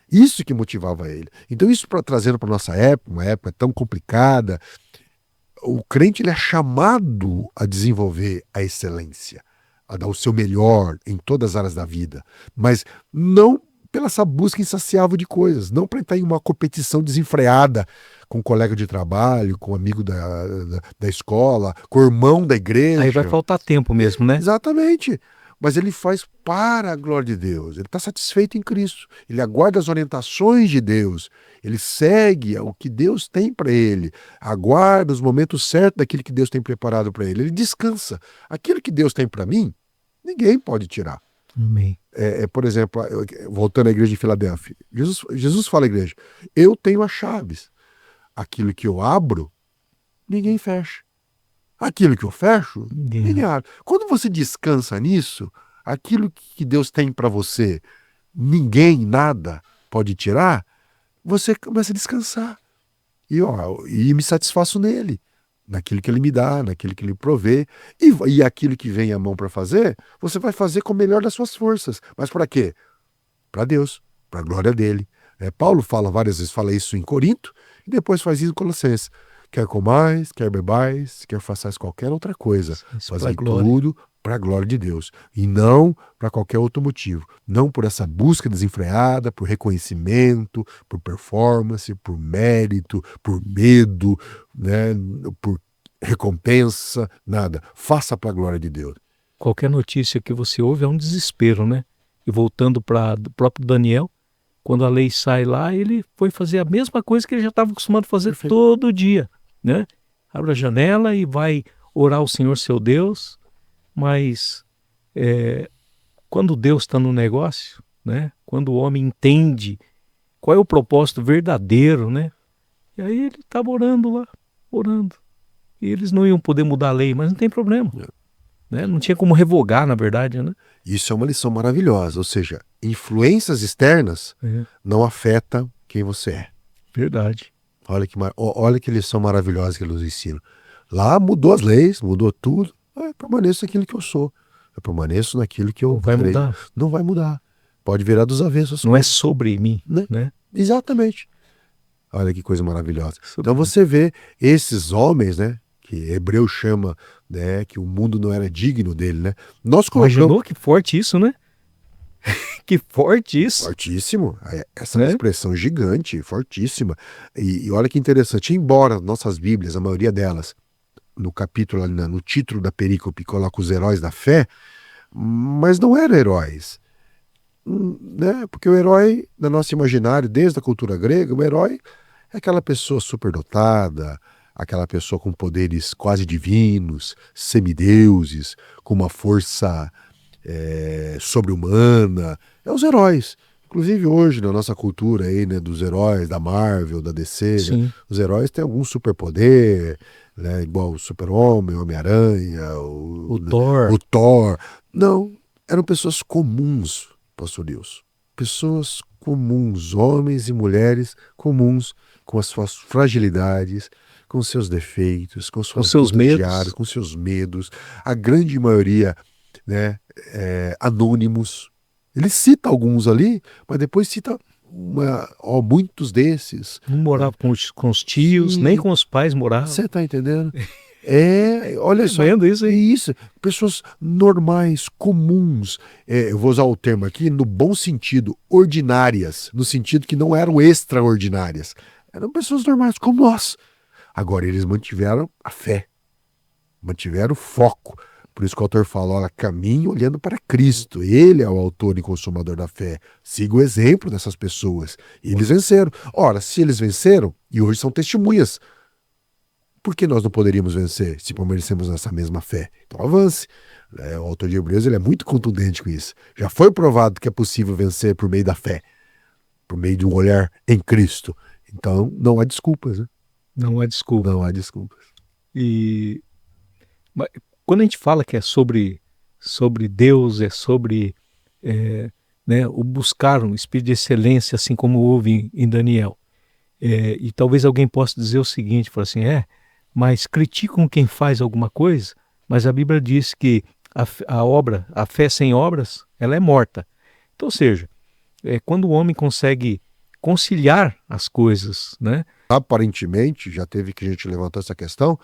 Isso que motivava ele. Então isso trazendo para a nossa época, uma época tão complicada, o crente ele é chamado a desenvolver a excelência, a dar o seu melhor em todas as áreas da vida, mas não pela essa busca insaciável de coisas, não para estar em uma competição desenfreada com um colega de trabalho, com um amigo da escola, com o irmão da igreja. Aí vai faltar tempo mesmo, né? Exatamente. Mas ele faz para a glória de Deus. Ele está satisfeito em Cristo. Ele aguarda as orientações de Deus. Ele segue o que Deus tem para ele. Aguarda os momentos certos daquilo que Deus tem preparado para ele. Ele descansa. Aquilo que Deus tem para mim, Ninguém pode tirar. Amém. Por exemplo, voltando à igreja de Filadélfia, Jesus fala à igreja, eu tenho as chaves. Aquilo que eu abro, ninguém fecha. Aquilo que eu fecho, ninguém abre. Quando você descansa nisso, aquilo que Deus tem para você, ninguém, nada pode tirar, você começa a descansar. E me satisfaço nele, naquilo que ele me dá, naquilo que ele provê. E aquilo que vem à mão para fazer, você vai fazer com o melhor das suas forças. Mas para quê? Para Deus, para a glória dele. Paulo fala várias vezes, fala isso em Corinto, e depois faz isso em Colossenses. Quer comais, quer bebais, quer façais qualquer outra coisa. Fazei tudo para a glória de Deus. E não para qualquer outro motivo. Não por essa busca desenfreada, por reconhecimento, por performance, por mérito, por medo, né, por recompensa, nada. Faça para a glória de Deus. Qualquer notícia que você ouve é um desespero, né? E voltando para o próprio Daniel, quando a lei sai lá, ele foi fazer a mesma coisa que ele já estava acostumado a fazer Perfeito. todo dia, né? Abre a janela e vai orar ao Senhor seu Deus, mas quando Deus está no negócio, né? Quando o homem entende qual é o propósito verdadeiro, né? E aí ele estava orando lá, orando. E eles não iam poder mudar a lei, mas não tem problema. Né? Não tinha como revogar, na verdade, né? Isso é uma lição maravilhosa, ou seja, influências externas não afetam quem você é. Verdade. Olha que lição maravilhosa que ele nos ensina. Lá mudou as leis, mudou tudo. Eu permaneço naquilo que eu sou. Eu permaneço naquilo que eu Vai creio. mudar. Não vai mudar. Pode virar dos avessos. Não é sobre mim, né? Exatamente. Olha que coisa maravilhosa. Então você vê esses homens, né? Que Hebreu chama, né, que o mundo não era digno dele, né? Nós colocamos... Imaginou que forte isso, né? Que forte isso. Fortíssimo. Essa expressão gigante, fortíssima. E olha que interessante, embora nossas Bíblias, a maioria delas, no capítulo, no título da perícope, coloca os heróis da fé, mas não eram heróis. Né? Porque o herói, no nosso imaginário, desde a cultura grega, o herói é aquela pessoa superdotada, aquela pessoa com poderes quase divinos, semideuses, com uma força sobre-humana. É os heróis. Inclusive hoje, na nossa cultura aí, né, dos heróis da Marvel, da DC, né, os heróis têm algum superpoder, né, igual o Super-Homem, o Homem-Aranha, o Thor. Não, eram pessoas comuns, pastor Deus. Pessoas comuns, homens e mulheres comuns, com as suas fragilidades, com seus defeitos, com seus medos, diários, com seus medos. A grande maioria, né, anônimos. Ele cita alguns ali, mas depois cita muitos desses. Não morava com os tios, nem com os pais morava. Você está entendendo? Olha só. Vendo isso aí? Isso, pessoas normais, comuns. Eu vou usar o termo aqui no bom sentido, ordinárias, no sentido que não eram extraordinárias. Eram pessoas normais, como nós. Agora, eles mantiveram a fé, mantiveram o foco. Por isso que o autor fala, olha, caminho olhando para Cristo. Ele é o autor e consumador da fé. Siga o exemplo dessas pessoas. E eles venceram. Ora, se eles venceram, e hoje são testemunhas, por que nós não poderíamos vencer se permanecemos nessa mesma fé? Então avance. O autor de Hebreus ele é muito contundente com isso. Já foi provado que é possível vencer por meio da fé, por meio de um olhar em Cristo. Então não há desculpas, né? Não há desculpa. Não há desculpas. Mas quando a gente fala que é sobre Deus, é sobre né, o buscar um espírito de excelência, assim como houve em Daniel. E talvez alguém possa dizer o seguinte, fala assim, mas criticam quem faz alguma coisa, mas a Bíblia diz que a fé sem obras, ela é morta. Então, ou seja, quando o homem consegue conciliar as coisas, né? Aparentemente, já teve que a gente levantar essa questão,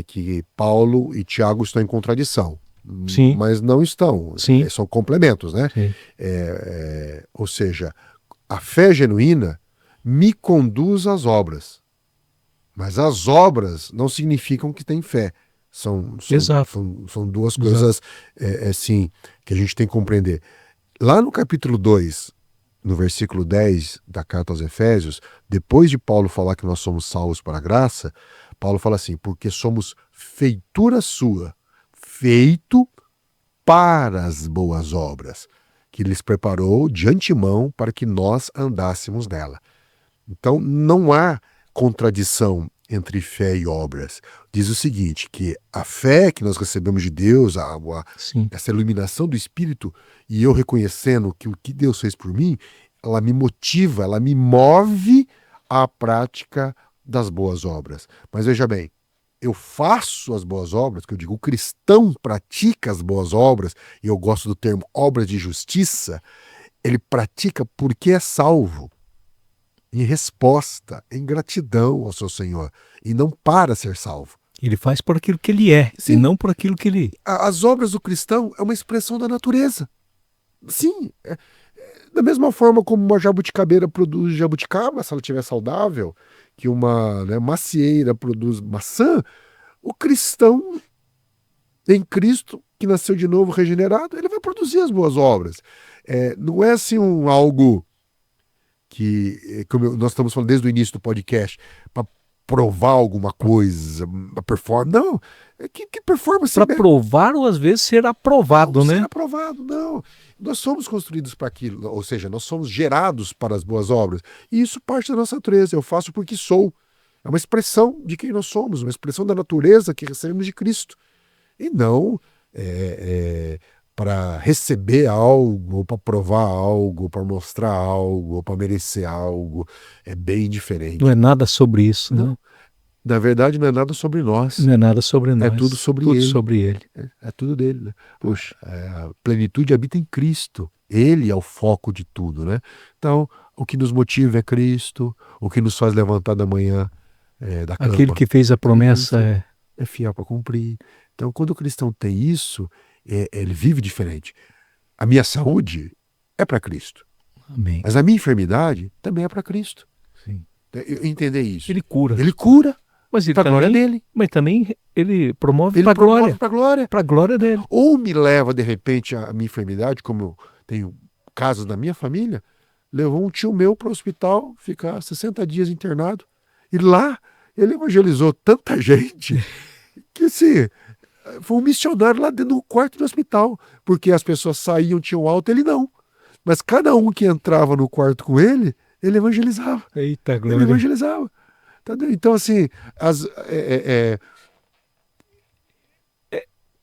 que Paulo e Tiago estão em contradição. Sim. Mas não estão. Sim. São complementos, né? Sim. Ou seja, a fé genuína me conduz às obras. Mas as obras não significam que tem fé. São duas coisas assim, que a gente tem que compreender. Lá no capítulo 2, no versículo 10 da carta aos Efésios, depois de Paulo falar que nós somos salvos para a graça, Paulo fala assim, porque somos feitura sua, feito para as boas obras, que Ele preparou de antemão para que nós andássemos nela. Então, não há contradição entre fé e obras. Diz o seguinte, que a fé que nós recebemos de Deus, Sim. essa iluminação do Espírito, e eu reconhecendo que o que Deus fez por mim, ela me motiva, ela me move à prática das boas obras. Mas veja bem, eu faço as boas obras, que eu digo, o cristão pratica as boas obras, e eu gosto do termo obras de justiça, ele pratica porque é salvo, em resposta, em gratidão ao seu Senhor, e não para ser salvo. Ele faz por aquilo que ele é, Sim. e não por aquilo que ele... As obras do cristão é uma expressão da natureza. Sim, da mesma forma como uma jabuticabeira produz jabuticaba, se ela estiver saudável, que uma macieira produz maçã, o cristão em Cristo, que nasceu de novo, regenerado, ele vai produzir as boas obras. Não é assim algo que, como nós estamos falando desde o início do podcast, para provar alguma coisa, a performance. Não, que performance? Para provar ou às vezes ser aprovado, não, né? Ser aprovado, não. Nós somos construídos para aquilo, ou seja, nós somos gerados para as boas obras. E isso parte da nossa natureza. Eu faço porque sou. É uma expressão de quem nós somos, uma expressão da natureza que recebemos de Cristo. E não para receber algo, ou para provar algo, ou para mostrar algo, ou para merecer algo. É bem diferente. Não é nada sobre isso, Não. né? Na verdade, não é nada sobre nós. Não é nada sobre nós. É tudo sobre tudo ele. sobre ele. É tudo dele, né? Poxa, a plenitude habita em Cristo. Ele é o foco de tudo, né? Então, o que nos motiva é Cristo, o que nos faz levantar da manhã da cama. Aquele que fez a promessa é fiel para cumprir. Então, quando o cristão tem isso, ele vive diferente. A minha saúde é para Cristo. Amém. Mas a minha enfermidade também é para Cristo. Sim. Eu entender isso. Ele cura. Ele cura. Mas ele Para a glória também, dele. mas também ele promove Ele para a glória. para a glória. Para a glória dele. Ou me leva, de repente, a minha enfermidade, como eu tenho casos na minha família, levou um tio meu para o hospital, ficar 60 dias internado. E lá, ele evangelizou tanta gente que, assim, foi um missionário lá dentro do quarto do hospital. Porque as pessoas saíam, tinham alta, ele não. Mas cada um que entrava no quarto com ele evangelizava. Eita, Ele glória. evangelizava. Então, assim,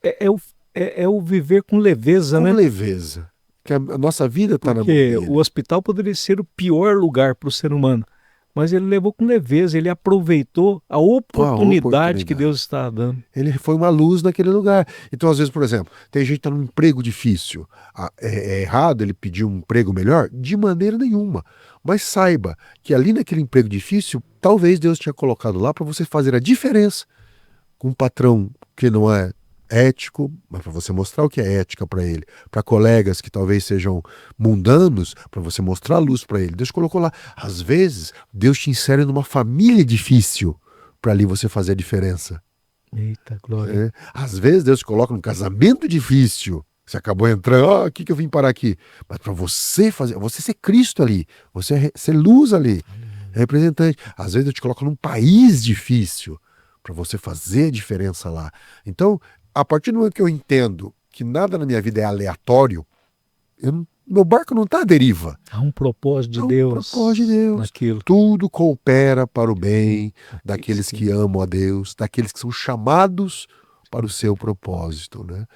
é o viver com leveza, com né? leveza. Que a nossa vida está na mão Porque dele. o hospital poderia ser o pior lugar para o ser humano. Mas ele levou com leveza, ele aproveitou a oportunidade que Deus está dando. Ele foi uma luz naquele lugar. Então, às vezes, por exemplo, tem gente que está num emprego difícil. É errado ele pedir um emprego melhor? De maneira nenhuma. Mas saiba que ali naquele emprego difícil, talvez Deus tinha colocado lá para você fazer a diferença com um patrão que não é ético, mas para você mostrar o que é ética para ele, para colegas que talvez sejam mundanos, para você mostrar a luz para ele. Deus colocou lá. Às vezes, Deus te insere numa família difícil para ali você fazer a diferença. Eita, glória. Às vezes, Deus te coloca num casamento difícil. Você acabou entrando, o que eu vim parar aqui? Mas para você fazer, você ser Cristo ali, você ser luz ali, representante. Às vezes, Deus te coloca num país difícil para você fazer a diferença lá. Então, a partir do momento que eu entendo que nada na minha vida é aleatório, meu barco não está à deriva. Há um propósito de Há um Deus. propósito de Deus. Naquilo. Tudo coopera para o bem daqueles que amam a Deus, daqueles que são chamados para o seu propósito, né?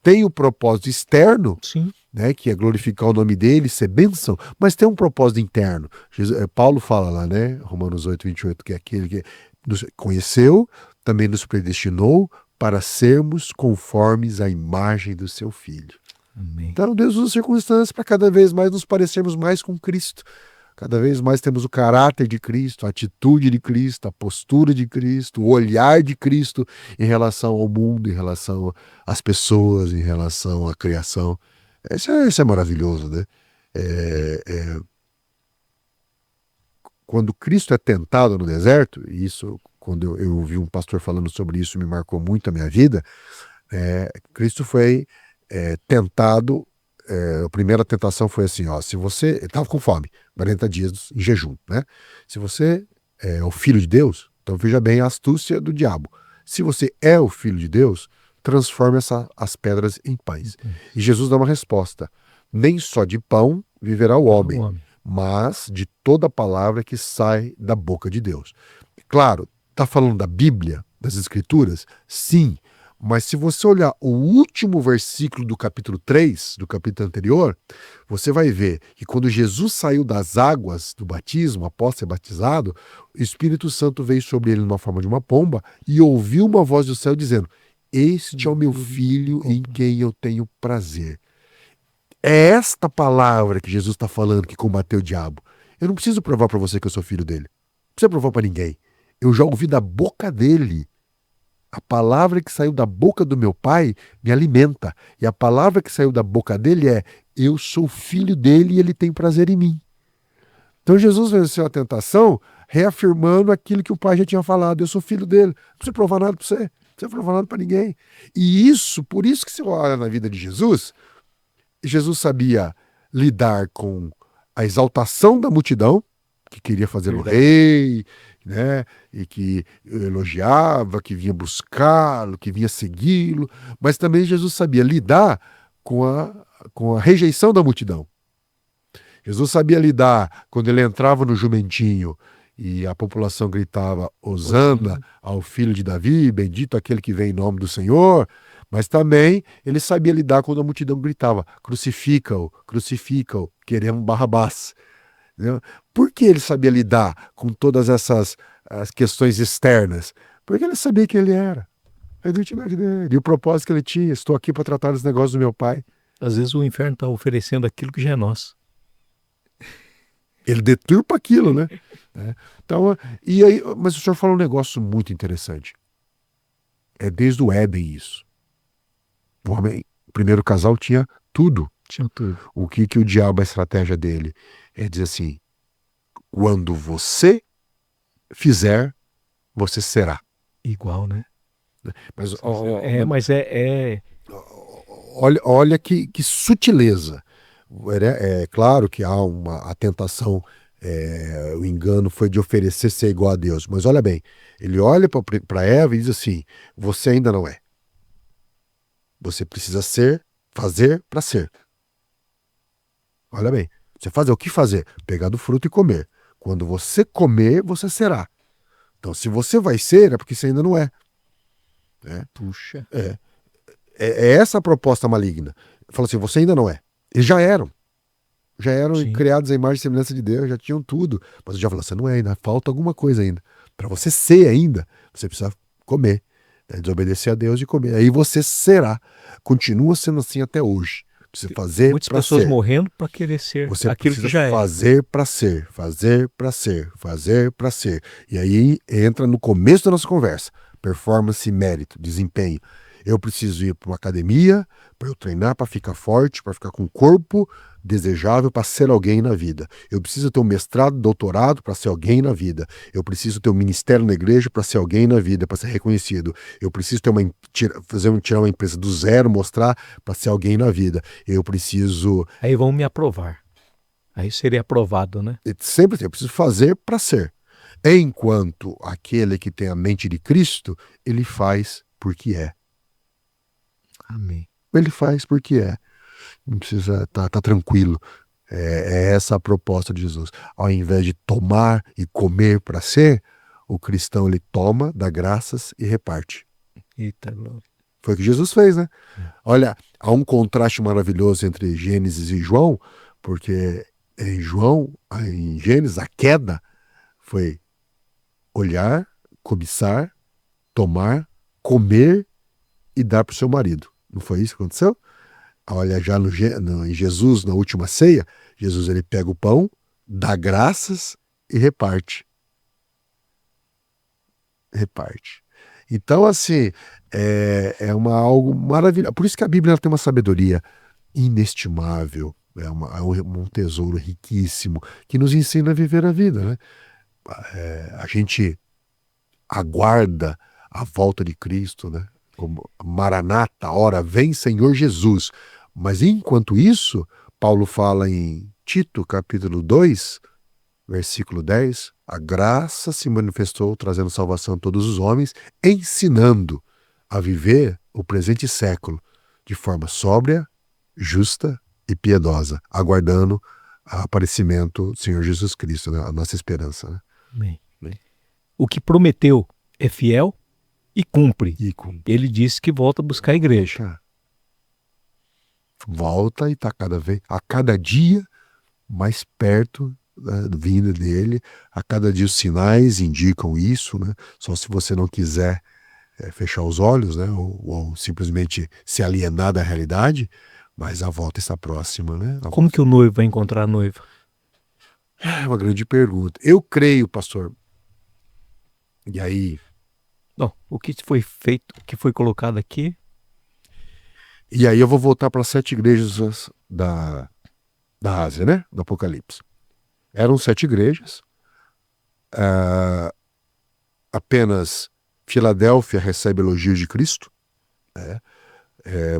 Tem o propósito externo, Sim. né, que é glorificar o nome dele, ser bênção, mas tem um propósito interno. Paulo fala lá, né, Romanos 8:28, que é aquele que nos conheceu, também nos predestinou para sermos conformes à imagem do seu Filho. Amém. Então Deus usa circunstâncias para cada vez mais nos parecermos mais com Cristo. Cada vez mais temos o caráter de Cristo, a atitude de Cristo, a postura de Cristo, o olhar de Cristo em relação ao mundo, em relação às pessoas, em relação à criação. Isso é maravilhoso, né? Quando Cristo é tentado no deserto, e isso, quando eu ouvi um pastor falando sobre isso, me marcou muito a minha vida, Cristo foi tentado. A primeira tentação foi assim, se você estava com fome, 40 dias em jejum, né? Se você é o filho de Deus, então veja bem a astúcia do diabo. Se você é o filho de Deus, transforme as pedras em pães. E Jesus dá uma resposta: nem só de pão viverá o homem, mas de toda palavra que sai da boca de Deus. Claro, está falando da Bíblia, das Escrituras? Sim, mas se você olhar o último versículo do capítulo 3, do capítulo anterior, você vai ver que quando Jesus saiu das águas do batismo, após ser batizado, o Espírito Santo veio sobre ele numa forma de uma pomba e ouviu uma voz do céu dizendo: este é o meu filho em quem eu tenho prazer. É esta palavra que Jesus está falando que combateu o diabo. Eu não preciso provar para você que eu sou filho dele. Não precisa provar para ninguém. Eu já ouvi da boca dele. A palavra que saiu da boca do meu pai me alimenta. E a palavra que saiu da boca dele é: eu sou filho dele e ele tem prazer em mim. Então Jesus venceu a tentação reafirmando aquilo que o pai já tinha falado: eu sou filho dele. Não precisa provar nada para você. Não precisa provar nada para ninguém. E por isso que você olha na vida de Jesus, Jesus sabia lidar com a exaltação da multidão, que queria fazê-lo rei, né? E que elogiava, que vinha buscá-lo, que vinha segui-lo, mas também Jesus sabia lidar com a rejeição da multidão. Jesus sabia lidar quando ele entrava no jumentinho e a população gritava: Hosana ao filho de Davi, bendito aquele que vem em nome do Senhor. Mas também ele sabia lidar quando a multidão gritava: crucifica-o, crucifica-o, queremos Barrabás. Por que ele sabia lidar com todas essas as questões externas? Porque ele sabia quem ele era, a identidade dele e o propósito que ele tinha. Estou aqui para tratar dos negócios do meu pai. Às vezes o inferno está oferecendo aquilo que já é nosso. Ele deturpa aquilo, né? Então, e aí, mas o senhor falou um negócio muito interessante. É desde o Éden isso. O primeiro casal tinha tudo. Tinha tudo. O que o diabo, a estratégia dele é dizer assim: quando você fizer, você será. Igual, né? Mas, olha que sutileza. É claro que há a tentação, o engano foi de oferecer ser igual a Deus. Mas olha bem, ele olha para Eva e diz assim: você ainda não é. Você precisa fazer para ser. Olha bem, você fazer o que fazer? Pegar do fruto e comer. Quando você comer, você será. Então, se você vai ser, é porque você ainda não é. Puxa. É essa a proposta maligna. Fala assim: você ainda não é. Eles já eram. Já eram Sim. criados à imagem e semelhança de Deus, já tinham tudo. Mas eu já falo: você não é ainda, falta alguma coisa ainda. Para você ser ainda, você precisa comer. Desobedecer a Deus e comer. Aí você será. Continua sendo assim até hoje. Precisa fazer. Muitas pessoas morrendo para querer ser você aquilo que já é. Fazer para ser, fazer para ser, fazer para ser. E aí entra no começo da nossa conversa: performance, mérito, desempenho. Eu preciso ir para uma academia para eu treinar, para ficar forte, para ficar com um corpo desejável, para ser alguém na vida. Eu preciso ter um mestrado, doutorado para ser alguém na vida. Eu preciso ter um ministério na igreja para ser alguém na vida, para ser reconhecido. Eu preciso ter tirar uma empresa do zero, mostrar para ser alguém na vida. Eu preciso... Aí vão me aprovar. Aí seria aprovado, né? Sempre eu preciso fazer para ser. Enquanto aquele que tem a mente de Cristo, ele faz porque é. Amém. Ele faz porque é. Não precisa, tá tranquilo. É essa a proposta de Jesus. Ao invés de tomar e comer para ser, o cristão ele toma, dá graças e reparte. Eita, glória. Foi o que Jesus fez, né? Olha, há um contraste maravilhoso entre Gênesis e João, porque em Gênesis, a queda foi olhar, cobiçar, tomar, comer e dar para o seu marido. Não foi isso que aconteceu? Olha, já em Jesus, na última ceia, Jesus ele pega o pão, dá graças e reparte. Então, assim, é algo maravilhoso. Por isso que a Bíblia ela tem uma sabedoria inestimável, é um tesouro riquíssimo que nos ensina a viver a vida, né? A gente aguarda a volta de Cristo, né? Como Maranata, ora vem Senhor Jesus. Mas enquanto isso, Paulo fala em Tito, capítulo 2, versículo 10, a graça se manifestou trazendo salvação a todos os homens, ensinando a viver o presente século de forma sóbria, justa e piedosa, aguardando o aparecimento do Senhor Jesus Cristo, né? A nossa esperança. Né? Amém. O que prometeu é fiel e cumpre. Ele disse que volta a buscar a igreja. Volta e está a cada dia mais perto da vinda dele. A cada dia os sinais indicam isso, né? Só se você não quiser fechar os olhos, né? Ou simplesmente se alienar da realidade, mas a volta está próxima, né? Como que o noivo vai encontrar a noiva? É uma grande pergunta. Eu creio, pastor, e aí... Não, o que foi feito, o que foi colocado aqui... E aí eu vou voltar para as 7 igrejas da Ásia, né? Do Apocalipse. Eram 7 igrejas. Apenas Filadélfia recebe elogio de Cristo.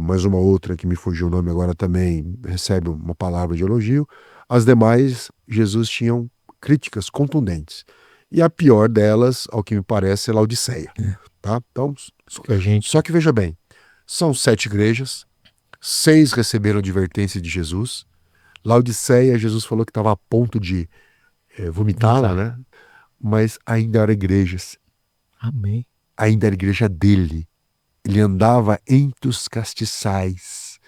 Mais uma outra que me fugiu o nome agora também recebe uma palavra de elogio. As demais, Jesus tinha críticas contundentes. E a pior delas, ao que me parece, é Laodiceia. Tá? Então, só que veja bem, são 7 igrejas, 6 receberam advertência de Jesus. Laodiceia, Jesus falou que estava a ponto de vomitá-la, né? Mas ainda eram igrejas. Amém. Ainda era a igreja dele. Ele andava entre os castiçais.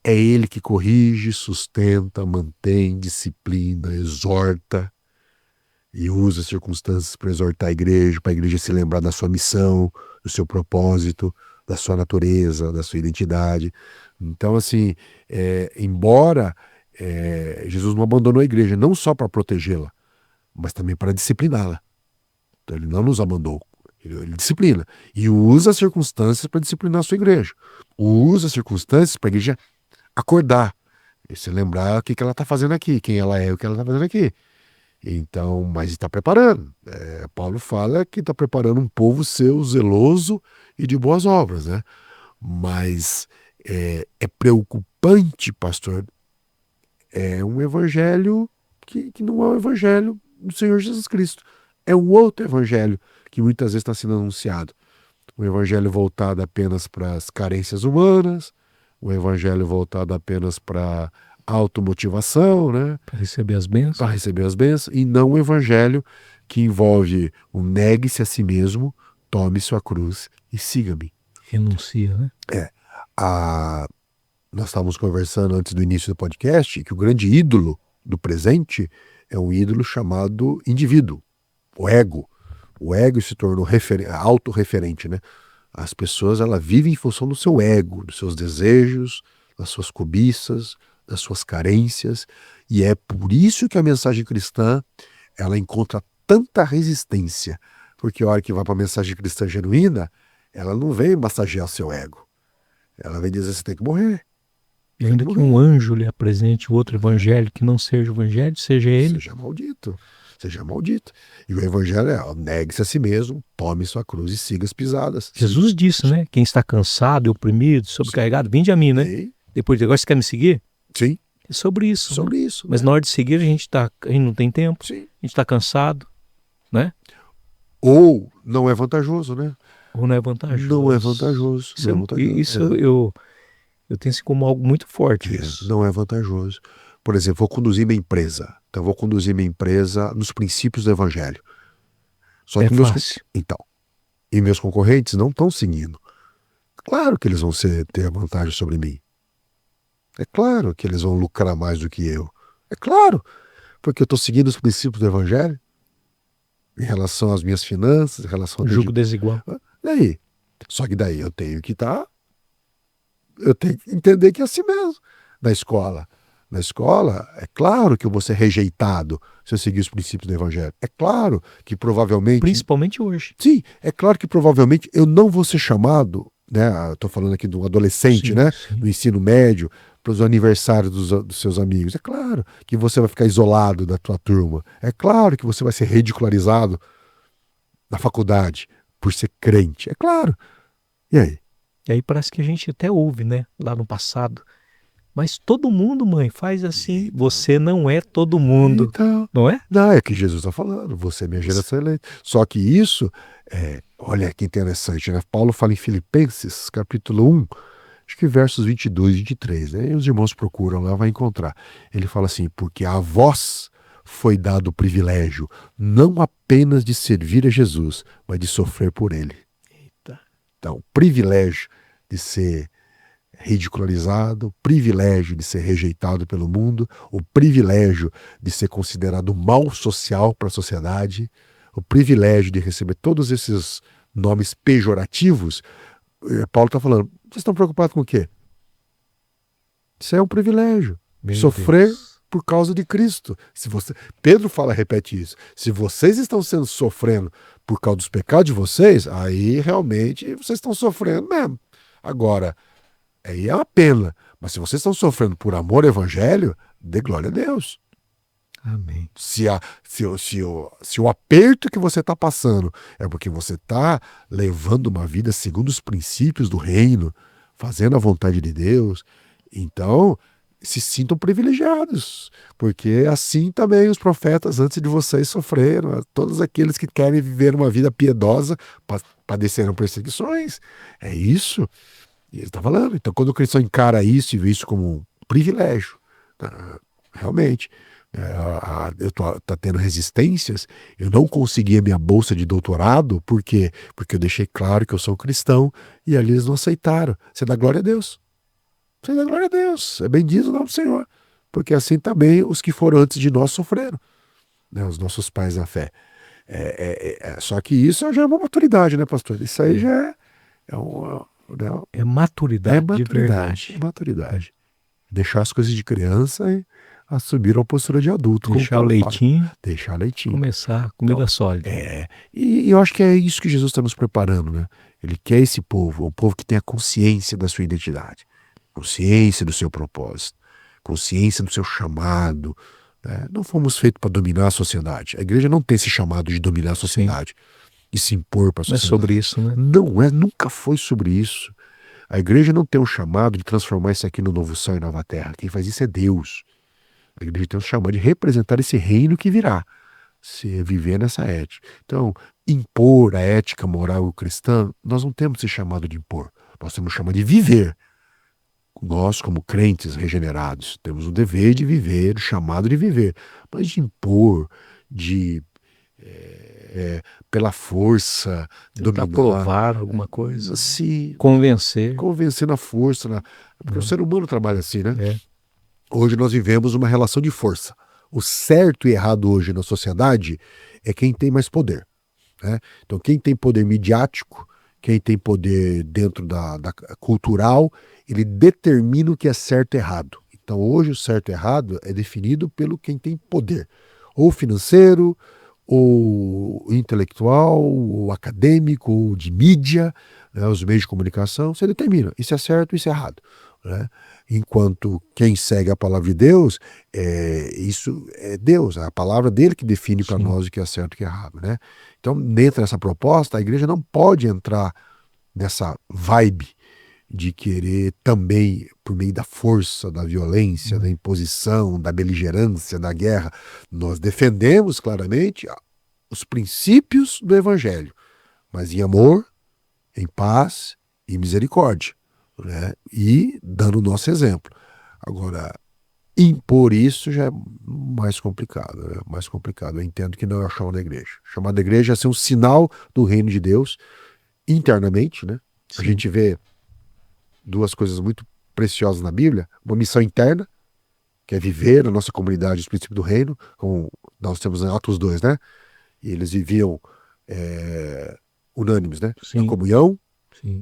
É ele que corrige, sustenta, mantém, disciplina, exorta e usa as circunstâncias para exortar a igreja, para a igreja se lembrar da sua missão, do seu propósito, da sua natureza, da sua identidade. Então, assim, embora Jesus não abandonou a igreja, não só para protegê-la, mas também para discipliná-la. Então, ele não nos abandonou. Ele disciplina. E usa as circunstâncias para disciplinar a sua igreja. Usa as circunstâncias para a igreja acordar. E se lembrar o que ela está fazendo aqui, quem ela é, o que ela está fazendo aqui. Então, mas está preparando. Paulo fala que está preparando um povo seu zeloso e de boas obras, né? Mas é preocupante, pastor, é um evangelho que não é o evangelho do Senhor Jesus Cristo. É um outro evangelho que muitas vezes está sendo anunciado. Um evangelho voltado apenas para as carências humanas, um evangelho voltado apenas para automotivação, né? Para receber as bênçãos. Para receber as bênçãos, e não um evangelho que envolve um negue-se a si mesmo, tome sua cruz e siga-me. Renuncia, né? Nós estávamos conversando antes do início do podcast que o grande ídolo do presente é um ídolo chamado indivíduo, o ego. O ego se tornou autorreferente, né? As pessoas vivem em função do seu ego, dos seus desejos, das suas cobiças, das suas carências, e é por isso que a mensagem cristã ela encontra tanta resistência, porque a hora que vai para a mensagem cristã genuína, ela não vem massagear o seu ego, ela vem dizer: você tem que morrer. E ainda que um anjo lhe apresente outro evangelho que não seja o evangelho, seja ele. Seja maldito. Seja maldito. E o evangelho negue-se a si mesmo, tome sua cruz e siga as pisadas. Jesus disse, né? Quem está cansado, oprimido, sobrecarregado, vinde a mim, né? Sim. Depois de agora, você quer me seguir? Sim. É sobre isso. Sobre né? isso. Mas na hora de seguir, a gente não tem tempo, Sim. a gente está cansado, né? Ou não é vantajoso, né? Ou não é vantajoso. Não é vantajoso. Eu tenho isso como algo muito forte. Isso. Não é vantajoso. Por exemplo, vou conduzir minha empresa. Então, vou conduzir minha empresa nos princípios do evangelho. Só que fácil. E meus concorrentes não estão seguindo. Claro que eles vão ter vantagem sobre mim. É claro que eles vão lucrar mais do que eu. É claro, porque eu estou seguindo os princípios do evangelho em relação às minhas finanças, em relação ao julgo desigual. Daí. Só que daí eu tenho que entender que é assim mesmo. Na escola, é claro que eu vou ser rejeitado se eu seguir os princípios do evangelho. É claro que provavelmente... Principalmente hoje. Sim, é claro que provavelmente eu não vou ser chamado, né? Estou falando aqui de um adolescente, né? Sim. No ensino médio, para os aniversários dos seus amigos. É claro que você vai ficar isolado da tua turma. É claro que você vai ser ridicularizado na faculdade por ser crente. É claro. E aí? E aí parece que a gente até ouve, né? Lá no passado. Mas todo mundo, mãe, faz assim. Você não é todo mundo. Então, não é? Não, é que Jesus está falando. Você é minha geração eleita. Só que isso Olha que interessante, né? Paulo fala em Filipenses, capítulo 1, acho que versos 22 e 23, né? E os irmãos procuram lá, vai encontrar. Ele fala assim, porque a vós foi dado o privilégio, não apenas de servir a Jesus, mas de sofrer por ele. Eita. Então, o privilégio de ser ridicularizado, o privilégio de ser rejeitado pelo mundo, o privilégio de ser considerado mal social para a sociedade, o privilégio de receber todos esses nomes pejorativos. Paulo está falando, vocês estão preocupados com o quê? Isso é um privilégio. Meu Sofrer Deus. por causa de Cristo. Pedro repete isso. Se vocês estão sofrendo por causa dos pecados de vocês, aí realmente vocês estão sofrendo mesmo. Agora, aí é uma pena. Mas se vocês estão sofrendo por amor ao evangelho, dê glória a Deus. Amém. Se o aperto que você está passando é porque você está levando uma vida segundo os princípios do reino, fazendo a vontade de Deus, então se sintam privilegiados, porque assim também os profetas antes de vocês sofreram. Todos aqueles que querem viver uma vida piedosa padeceram perseguições. É isso. E ele está falando. Então, quando o cristão encara isso e vê isso como um privilégio, realmente, eu tá tendo resistências, eu não consegui a minha bolsa de doutorado, por quê? Porque eu deixei claro que eu sou cristão e ali eles não aceitaram. Você dá glória a Deus. Você dá glória a Deus. É bendito o nome do Senhor. Porque assim também os que foram antes de nós sofreram, né? Os nossos pais na fé. Só que isso já é uma maturidade, né, pastor? Isso aí já é maturidade. É maturidade. É maturidade. Deixar as coisas de criança e assumir uma postura de adulto. Deixar o leitinho. Deixar o leitinho. Começar a comida sólida. E eu acho que é isso que Jesus está nos preparando, né? Ele quer esse povo, um povo que tenha consciência da sua identidade, consciência do seu propósito, consciência do seu chamado. Né? Não fomos feitos para dominar a sociedade. A igreja não tem esse chamado de dominar a sociedade. Sim. E se impor para a sociedade. Não é sobre isso, né? Não é, nunca foi sobre isso. A igreja não tem um chamado de transformar isso aqui no novo céu e nova terra. Quem faz isso é Deus. A igreja tem um chamado de representar esse reino que virá, se viver nessa ética. Então, impor a ética moral cristã, nós não temos esse chamado de impor. Nós temos o chamado de viver. Nós, como crentes regenerados, temos o dever de viver, o chamado de viver. Mas de impor, de pela força, tentar provar alguma coisa, convencer na força, porque o ser humano trabalha assim, né? Hoje nós vivemos uma relação de força. O certo e errado hoje na sociedade é quem tem mais poder, né? Então quem tem poder midiático, quem tem poder dentro da cultural, ele determina o que é certo e errado. Então hoje o certo e errado é definido pelo quem tem poder, ou financeiro, ou intelectual, ou acadêmico, ou de mídia, né, os meios de comunicação, você determina, isso é certo, isso é errado. Né? Enquanto quem segue a palavra de Deus, isso é Deus, é a palavra dele que define para nós o que é certo e o que é errado. Né? Então, dentro dessa proposta, a igreja não pode entrar nessa vibe de querer também, por meio da força, da violência, da imposição, da beligerância, da guerra. Nós defendemos claramente os princípios do evangelho, mas em amor, em paz e misericórdia, né? E dando o nosso exemplo. Agora, impor isso já é mais complicado, né? Mais complicado. Eu entendo que não é o chamado da igreja. O chamado da igreja é ser um sinal do reino de Deus internamente, né? A gente vê duas coisas muito preciosas na Bíblia: uma missão interna, que é viver na nossa comunidade os princípios do reino, como nós temos em Atos 2, né? E eles viviam unânimes, né? Na comunhão,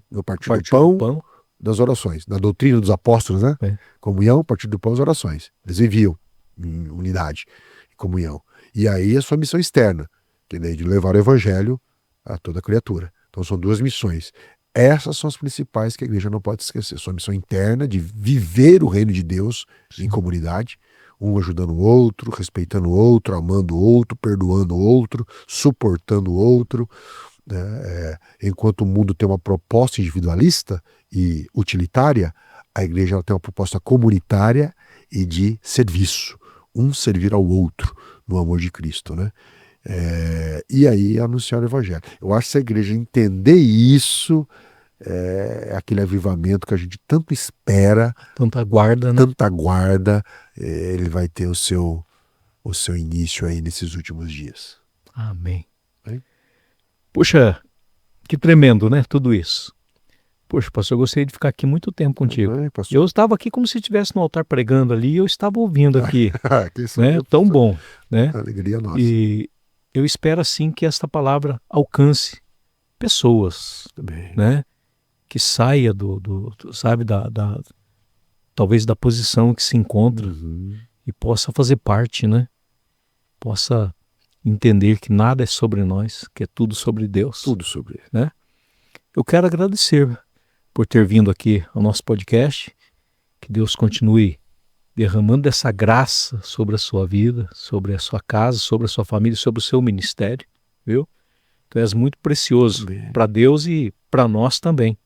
no partir do pão, das orações, na doutrina dos apóstolos, né? Comunhão, partir do pão, as orações. Eles viviam em unidade, em comunhão. E aí a sua missão externa, que é de levar o evangelho a toda criatura. Então são duas missões. Essas são as principais que a igreja não pode esquecer. Sua missão interna de viver o reino de Deus em comunidade, um ajudando o outro, respeitando o outro, amando o outro, perdoando o outro, suportando o outro. Né? Enquanto o mundo tem uma proposta individualista e utilitária, a igreja ela tem uma proposta comunitária e de serviço. Um servir ao outro no amor de Cristo. Né? E aí anunciar o evangelho. Eu acho que se a igreja entender isso, é aquele avivamento que a gente tanto espera, Tanta guarda, né? tanta guarda, ele vai ter o seu início aí nesses últimos dias. Amém. Hein? Puxa, que tremendo, né? Tudo isso. Poxa, pastor, eu gostaria de ficar aqui muito tempo contigo. Amém, pastor? Eu estava aqui como se estivesse no altar pregando ali, eu estava ouvindo aqui, Quem sou né? eu? Tão bom, né? Alegria nossa. E eu espero assim que esta palavra alcance pessoas, Também. né? Que saia sabe, talvez da posição que se encontra Uhum. e possa fazer parte, né? Possa entender que nada é sobre nós, que é tudo sobre Deus. Tudo sobre ele. Eu quero agradecer por ter vindo aqui ao nosso podcast. Que Deus continue derramando dessa graça sobre a sua vida, sobre a sua casa, sobre a sua família, sobre o seu ministério, viu? Tu és muito precioso Amém. para Deus e para nós também.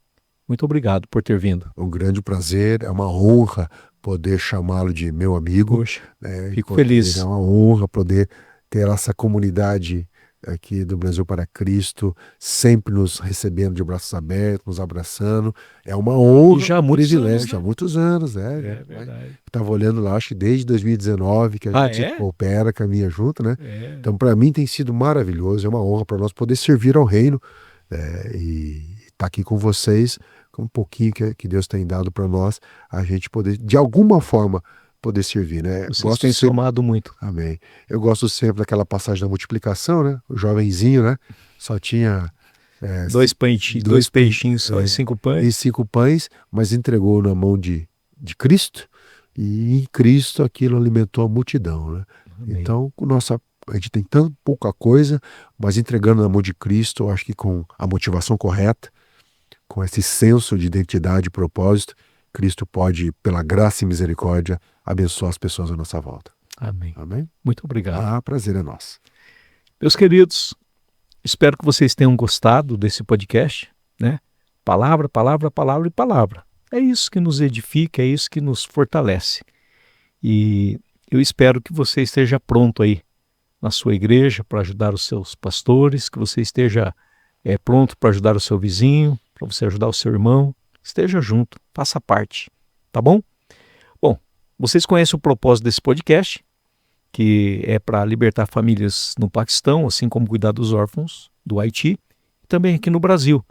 Muito obrigado por ter vindo. Um grande prazer, é uma honra poder chamá-lo de meu amigo. Poxa, né, fico poder- feliz. É uma honra poder ter essa comunidade aqui do Brasil para Cristo, sempre nos recebendo de braços abertos, nos abraçando. É uma honra, E já há um muitos privilégio, anos, né? há muitos anos. É verdade. Estava olhando lá, acho que desde 2019 que a Ah, gente é? coopera, caminha junto, né? É. Então, para mim tem sido maravilhoso, é uma honra para nós poder servir ao reino, e estar aqui com vocês, com um pouquinho que Deus tem dado para nós, a gente poder, de alguma forma, poder servir, né? Vocês têm somado muito. Amém. Eu gosto sempre daquela passagem da multiplicação, né? O jovenzinho, né? Só tinha Dois peixinhos só e 5 pães. e 5 pães, mas entregou na mão de Cristo, e em Cristo aquilo alimentou a multidão, né? Amém. Então, a gente tem tão pouca coisa, mas entregando na mão de Cristo, eu acho que com a motivação correta, com esse senso de identidade e propósito, Cristo pode, pela graça e misericórdia, abençoar as pessoas à nossa volta. Amém. Amém? Muito obrigado. Prazer é nosso. Meus queridos, espero que vocês tenham gostado desse podcast, né? Palavra, palavra, palavra e palavra. É isso que nos edifica, é isso que nos fortalece. E eu espero que você esteja pronto aí na sua igreja para ajudar os seus pastores, que você esteja pronto para ajudar o seu vizinho, para você ajudar o seu irmão. Esteja junto, faça parte, tá bom? Bom, vocês conhecem o propósito desse podcast, que é para libertar famílias no Paquistão, assim como cuidar dos órfãos do Haiti, e também aqui no Brasil.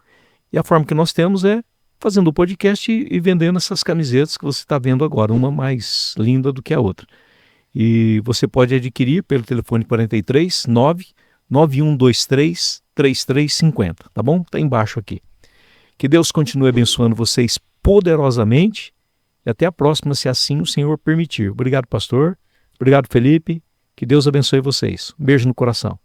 E a forma que nós temos é fazendo o podcast e vendendo essas camisetas que você está vendo agora, uma mais linda do que a outra. E você pode adquirir pelo telefone 43 99123 3350, tá bom? Está embaixo aqui. Que Deus continue abençoando vocês poderosamente e até a próxima, se assim o Senhor permitir. Obrigado, pastor. Obrigado, Felipe. Que Deus abençoe vocês. Um beijo no coração.